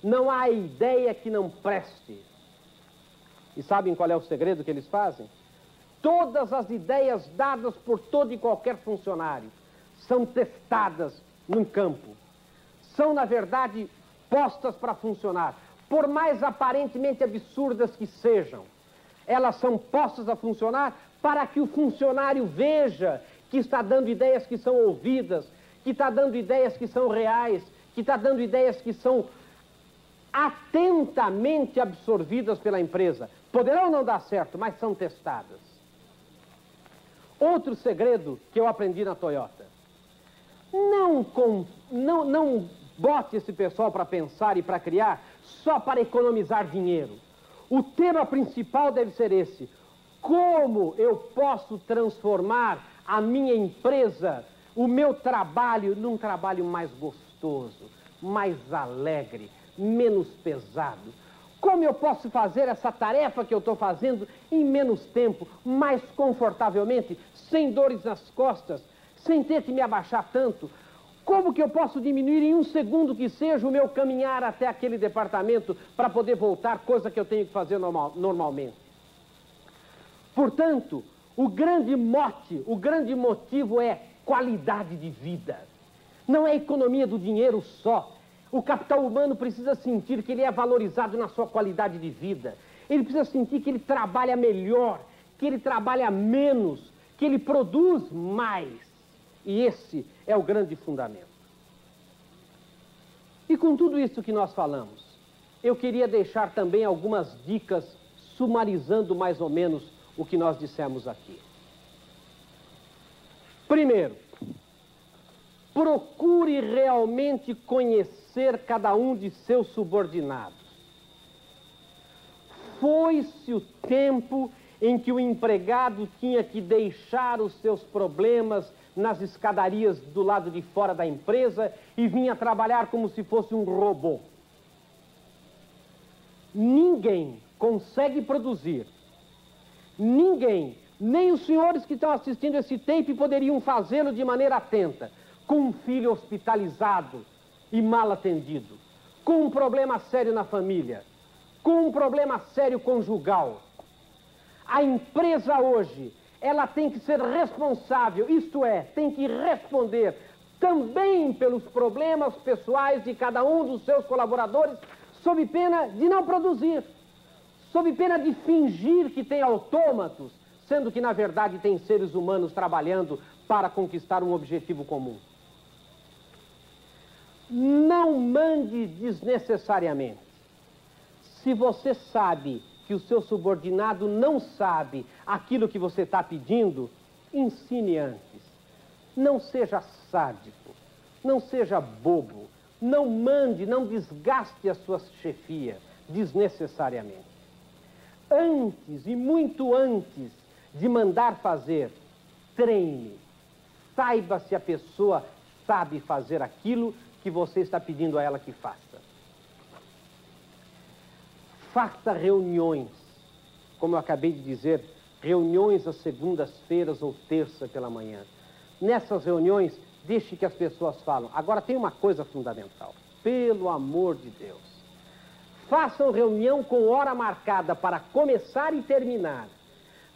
não há ideia que não preste. E sabem qual é o segredo que eles fazem? Todas as ideias dadas por todo e qualquer funcionário são testadas num campo. São, na verdade, postas para funcionar. Por mais aparentemente absurdas que sejam, elas são postas a funcionar para que o funcionário veja que está dando ideias que são ouvidas, que está dando ideias que são reais, que está dando ideias que são atentamente absorvidas pela empresa. Poderão não dar certo, mas são testadas. Outro segredo que eu aprendi na Toyota. Não bote esse pessoal para pensar e para criar só para economizar dinheiro. O tema principal deve ser esse. Como eu posso transformar a minha empresa, o meu trabalho, num trabalho mais gostoso, mais alegre, menos pesado? Como eu posso fazer essa tarefa que eu estou fazendo em menos tempo, mais confortavelmente, sem dores nas costas, sem ter que me abaixar tanto? Como que eu posso diminuir em um segundo que seja o meu caminhar até aquele departamento para poder voltar, coisa que eu tenho que fazer normalmente? Portanto, o grande mote, o grande motivo é qualidade de vida. Não é economia do dinheiro só. O capital humano precisa sentir que ele é valorizado na sua qualidade de vida. Ele precisa sentir que ele trabalha melhor, que ele trabalha menos, que ele produz mais. E esse é o grande fundamento. E com tudo isso que nós falamos, eu queria deixar também algumas dicas, sumarizando mais ou menos o que nós dissemos aqui. Primeiro, procure realmente conhecer cada um de seus subordinados. Foi-se o tempo em que o empregado tinha que deixar os seus problemas nas escadarias do lado de fora da empresa e vinha trabalhar como se fosse um robô. ninguém consegue produzir, ninguém, nem os senhores que estão assistindo esse tape poderiam fazê-lo de maneira atenta, com um filho hospitalizado e mal atendido, com um problema sério na família, com um problema sério conjugal. A empresa hoje, ela tem que ser responsável, isto é, tem que responder também pelos problemas pessoais de cada um dos seus colaboradores, sob pena de não produzir, sob pena de fingir que tem autômatos, sendo que, na verdade, tem seres humanos trabalhando para conquistar um objetivo comum. Não mande desnecessariamente. Se você sabe que o seu subordinado não sabe aquilo que você está pedindo, ensine antes. Não seja sádico, não seja bobo, não mande, não desgaste a sua chefia desnecessariamente. Antes, e muito antes de mandar fazer, treine. Saiba se a pessoa sabe fazer aquilo que você está pedindo a ela que faça. Faça reuniões, como eu acabei de dizer, reuniões às segundas-feiras ou terça pela manhã. Nessas reuniões, deixe que as pessoas falam. Agora tem uma coisa fundamental, pelo amor de Deus. Façam reunião com hora marcada para começar e terminar.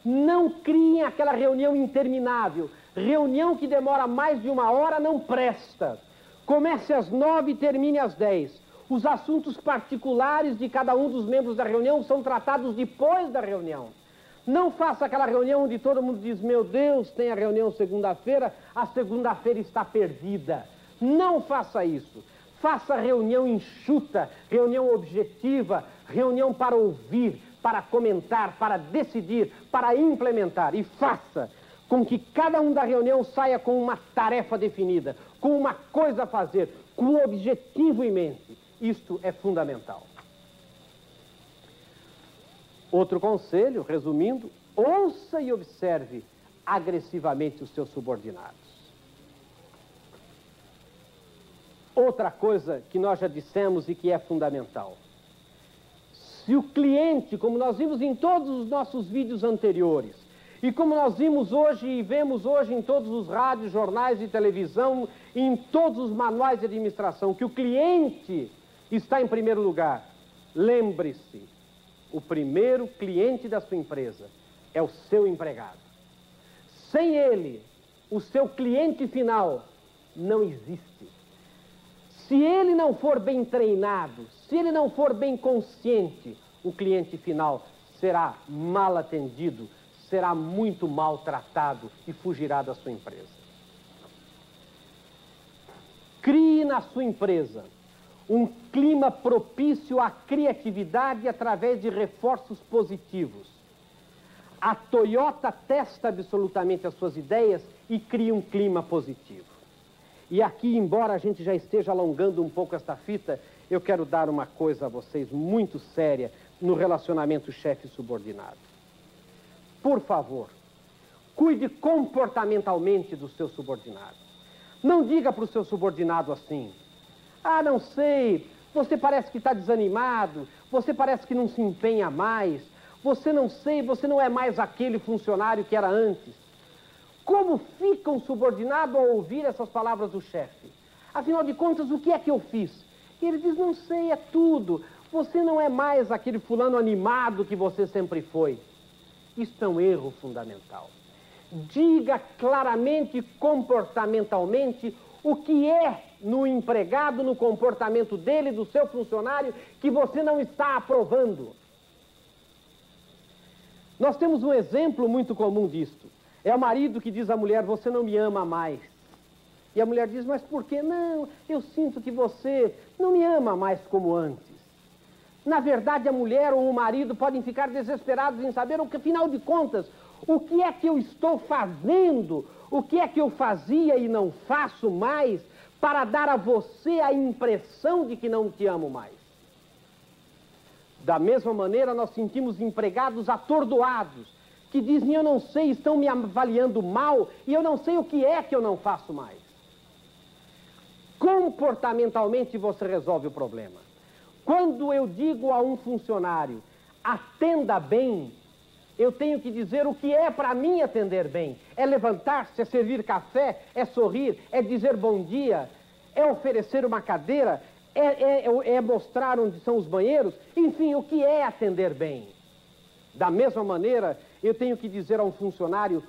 Não criem aquela reunião interminável. Reunião que demora mais de 1 hora não presta. Comece às 9 e termine às 10. Os assuntos particulares de cada um dos membros da reunião são tratados depois da reunião. Não faça aquela reunião onde todo mundo diz, meu Deus, tem a reunião segunda-feira, a segunda-feira está perdida. Não faça isso. Faça reunião enxuta, reunião objetiva, reunião para ouvir, para comentar, para decidir, para implementar. E faça com que cada um da reunião saia com uma tarefa definida, com uma coisa a fazer, com um objetivo em mente. Isto é fundamental. Outro conselho, resumindo, ouça e observe agressivamente os seus subordinados. Outra coisa que nós já dissemos e que é fundamental. Se o cliente, como nós vimos em todos os nossos vídeos anteriores, e como nós vimos hoje e vemos hoje em todos os rádios, jornais e televisão, e em todos os manuais de administração, que o cliente está em primeiro lugar, lembre-se, o primeiro cliente da sua empresa é o seu empregado. Sem ele, o seu cliente final não existe. Se ele não for bem treinado, se ele não for bem consciente, o cliente final será mal atendido, será muito maltratado e fugirá da sua empresa. Crie na sua empresa um clima propício à criatividade através de reforços positivos. A Toyota testa absolutamente as suas ideias e cria um clima positivo. E aqui, embora a gente já esteja alongando um pouco esta fita, eu quero dar uma coisa a vocês muito séria no relacionamento chefe-subordinado. Por favor, cuide comportamentalmente do seu subordinado. Não diga para o seu subordinado assim, ah, não sei, você parece que está desanimado, você parece que não se empenha mais, você não sei, você não é mais aquele funcionário que era antes. Como fica um subordinado ao ouvir essas palavras do chefe? Afinal de contas, o que é que eu fiz? E ele diz, não sei, é tudo. Você não é mais aquele fulano animado que você sempre foi. Isso é um erro fundamental. Diga claramente e comportamentalmente o que é no empregado, no comportamento dele, do seu funcionário, que você não está aprovando. Nós temos um exemplo muito comum disto. É o marido que diz à mulher, você não me ama mais. E a mulher diz, mas por quê? Não, eu sinto que você não me ama mais como antes. Na verdade, a mulher ou o marido podem ficar desesperados em saber, o que, afinal de contas, o que é que eu estou fazendo, o que é que eu fazia e não faço mais para dar a você a impressão de que não te amo mais. Da mesma maneira, nós sentimos empregados atordoados, que dizem, eu não sei, estão me avaliando mal e eu não sei o que é que eu não faço mais. Comportamentalmente você resolve o problema. Quando eu digo a um funcionário, atenda bem, eu tenho que dizer o que é para mim atender bem. É levantar-se, é servir café, é sorrir, é dizer bom dia, é oferecer uma cadeira, é mostrar onde são os banheiros, enfim, o que é atender bem. Da mesma maneira, eu tenho que dizer a um funcionário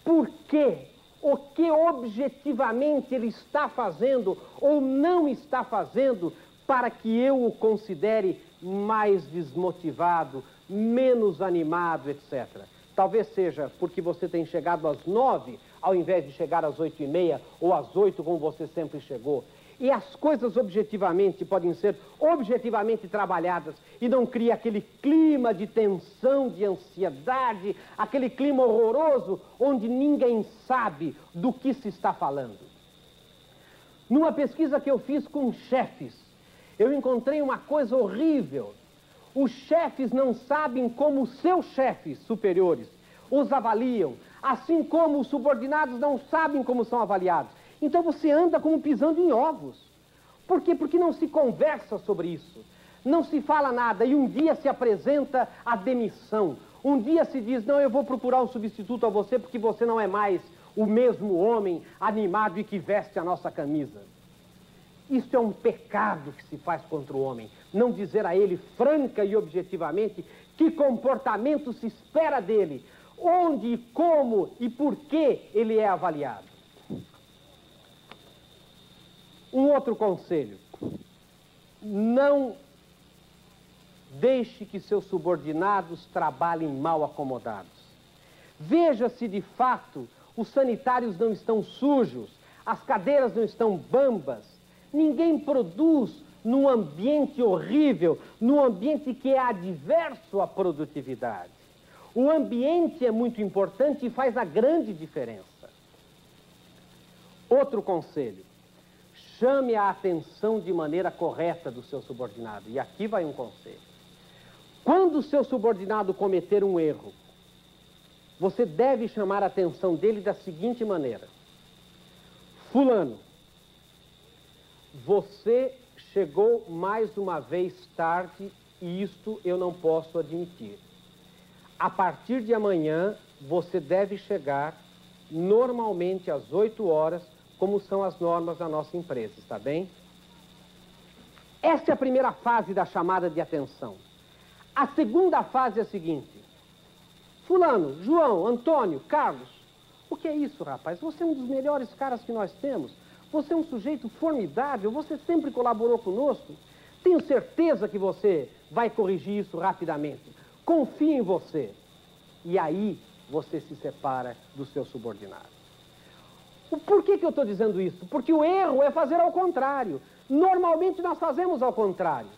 por quê, o que objetivamente ele está fazendo ou não está fazendo para que eu o considere mais desmotivado, menos animado, etc. Talvez seja porque você tem chegado às 9, ao invés de chegar às 8h30 ou às 8, como você sempre chegou. E as coisas objetivamente podem ser objetivamente trabalhadas e não cria aquele clima de tensão, de ansiedade, aquele clima horroroso onde ninguém sabe do que se está falando. Numa pesquisa que eu fiz com chefes, eu encontrei uma coisa horrível. Os chefes não sabem como os seus chefes superiores os avaliam, assim como os subordinados não sabem como são avaliados. Então você anda como pisando em ovos. Por quê? Porque não se conversa sobre isso. Não se fala nada e um dia se apresenta a demissão. Um dia se diz, não, eu vou procurar um substituto a você porque você não é mais o mesmo homem animado e que veste a nossa camisa. Isso é um pecado que se faz contra o homem. Não dizer a ele franca e objetivamente que comportamento se espera dele, onde, como e por que ele é avaliado. Um outro conselho, não deixe que seus subordinados trabalhem mal acomodados. Veja se de fato os sanitários não estão sujos, as cadeiras não estão bambas. Ninguém produz num ambiente horrível, num ambiente que é adverso à produtividade. O ambiente é muito importante e faz a grande diferença. Outro conselho. Chame a atenção de maneira correta do seu subordinado. E aqui vai um conselho. Quando o seu subordinado cometer um erro, você deve chamar a atenção dele da seguinte maneira. Fulano, você chegou mais uma vez tarde e isto eu não posso admitir. A partir de amanhã, você deve chegar normalmente às 8 horas, como são as normas da nossa empresa, está bem? Essa é a primeira fase da chamada de atenção. A segunda fase é a seguinte. Fulano, João, Antônio, Carlos, o que é isso, rapaz? Você é um dos melhores caras que nós temos. Você é um sujeito formidável, você sempre colaborou conosco. Tenho certeza que você vai corrigir isso rapidamente. Confio em você. E aí você se separa do seu subordinado. Por que eu estou dizendo isso? Porque o erro é fazer ao contrário. Normalmente nós fazemos ao contrário.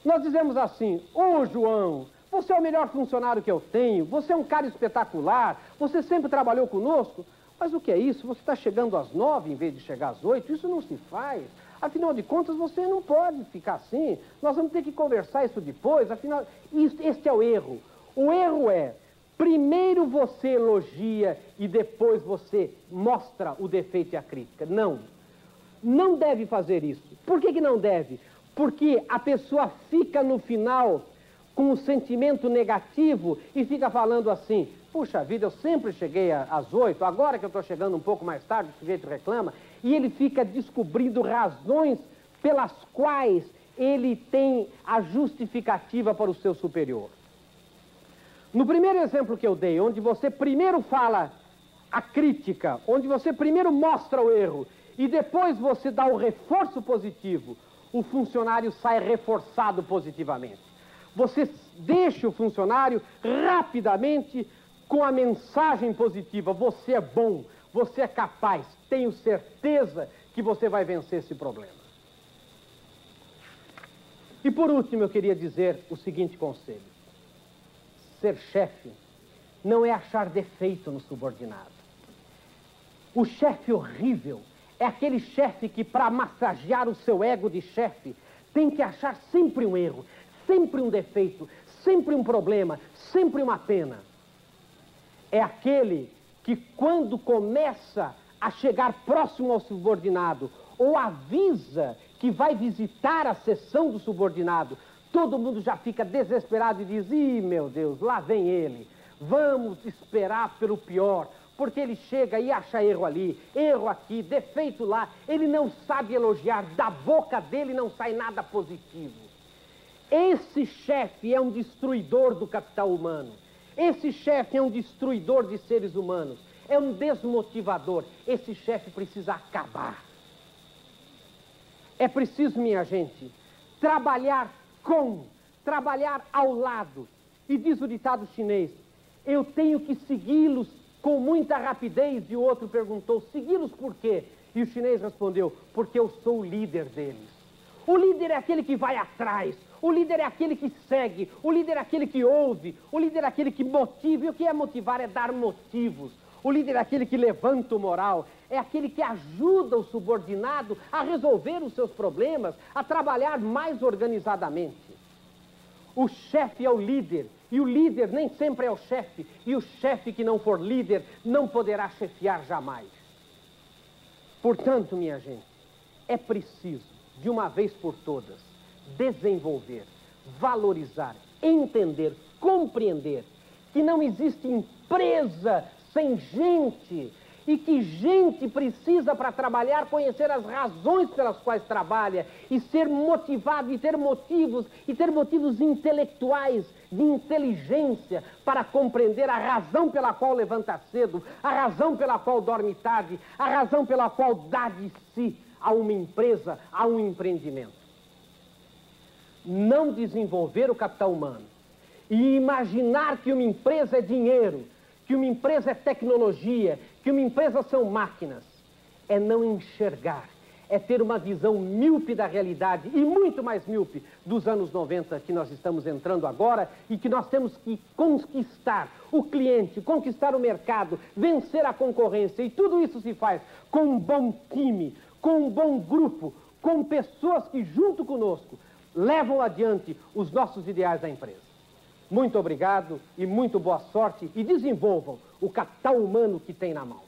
Nós dizemos assim, ô João, você é o melhor funcionário que eu tenho, você é um cara espetacular, você sempre trabalhou conosco, mas o que é isso? Você está chegando às 9 em vez de chegar às 8? Isso não se faz. Afinal de contas, você não pode ficar assim. Nós vamos ter que conversar isso depois. Afinal, este é o erro. O erro é, primeiro você elogia e depois você mostra o defeito e a crítica. Não. Não deve fazer isso. Por que não deve? Porque a pessoa fica no final com um sentimento negativo e fica falando assim, puxa vida, eu sempre cheguei às 8, agora que eu estou chegando um pouco mais tarde, o sujeito reclama, e ele fica descobrindo razões pelas quais ele tem a justificativa para o seu superior. No primeiro exemplo que eu dei, onde você primeiro fala a crítica, onde você primeiro mostra o erro e depois você dá o reforço positivo, o funcionário sai reforçado positivamente. Você deixa o funcionário rapidamente com a mensagem positiva, você é bom, você é capaz, tenho certeza que você vai vencer esse problema. E por último eu queria dizer o seguinte conselho. Ser chefe não é achar defeito no subordinado. O chefe horrível é aquele chefe que, para massagear o seu ego de chefe, tem que achar sempre um erro, sempre um defeito, sempre um problema, sempre uma pena. É aquele que, quando começa a chegar próximo ao subordinado, ou avisa que vai visitar a seção do subordinado, todo mundo já fica desesperado e diz: ih, meu Deus, lá vem ele. Vamos esperar pelo pior, porque ele chega e acha erro ali, erro aqui, defeito lá. Ele não sabe elogiar, da boca dele não sai nada positivo. Esse chefe é um destruidor do capital humano. Esse chefe é um destruidor de seres humanos. É um desmotivador. Esse chefe precisa acabar. É preciso, minha gente, trabalhar ao lado. E diz o ditado chinês: eu tenho que segui-los com muita rapidez. E o outro perguntou: segui-los por quê? E o chinês respondeu: porque eu sou o líder deles. O líder é aquele que vai atrás, o líder é aquele que segue, o líder é aquele que ouve, o líder é aquele que motiva. E o que é motivar? É dar motivos. O líder é aquele que levanta o moral, é aquele que ajuda o subordinado a resolver os seus problemas, a trabalhar mais organizadamente. O chefe é o líder, e o líder nem sempre é o chefe, e o chefe que não for líder não poderá chefiar jamais. Portanto, minha gente, é preciso, de uma vez por todas, desenvolver, valorizar, entender, compreender que não existe empresa sem gente, e que gente precisa, para trabalhar, conhecer as razões pelas quais trabalha, e ser motivado, e ter motivos intelectuais, de inteligência, para compreender a razão pela qual levanta cedo, a razão pela qual dorme tarde, a razão pela qual dá de si a uma empresa, a um empreendimento. Não desenvolver o capital humano e imaginar que uma empresa é dinheiro, que uma empresa é tecnologia, que uma empresa são máquinas, é não enxergar, é ter uma visão míope da realidade, e muito mais míope dos anos 90 que nós estamos entrando agora, e que nós temos que conquistar o cliente, conquistar o mercado, vencer a concorrência. E tudo isso se faz com um bom time, com um bom grupo, com pessoas que junto conosco levam adiante os nossos ideais da empresa. Muito obrigado e muito boa sorte, e desenvolvam o capital humano que tem na mão.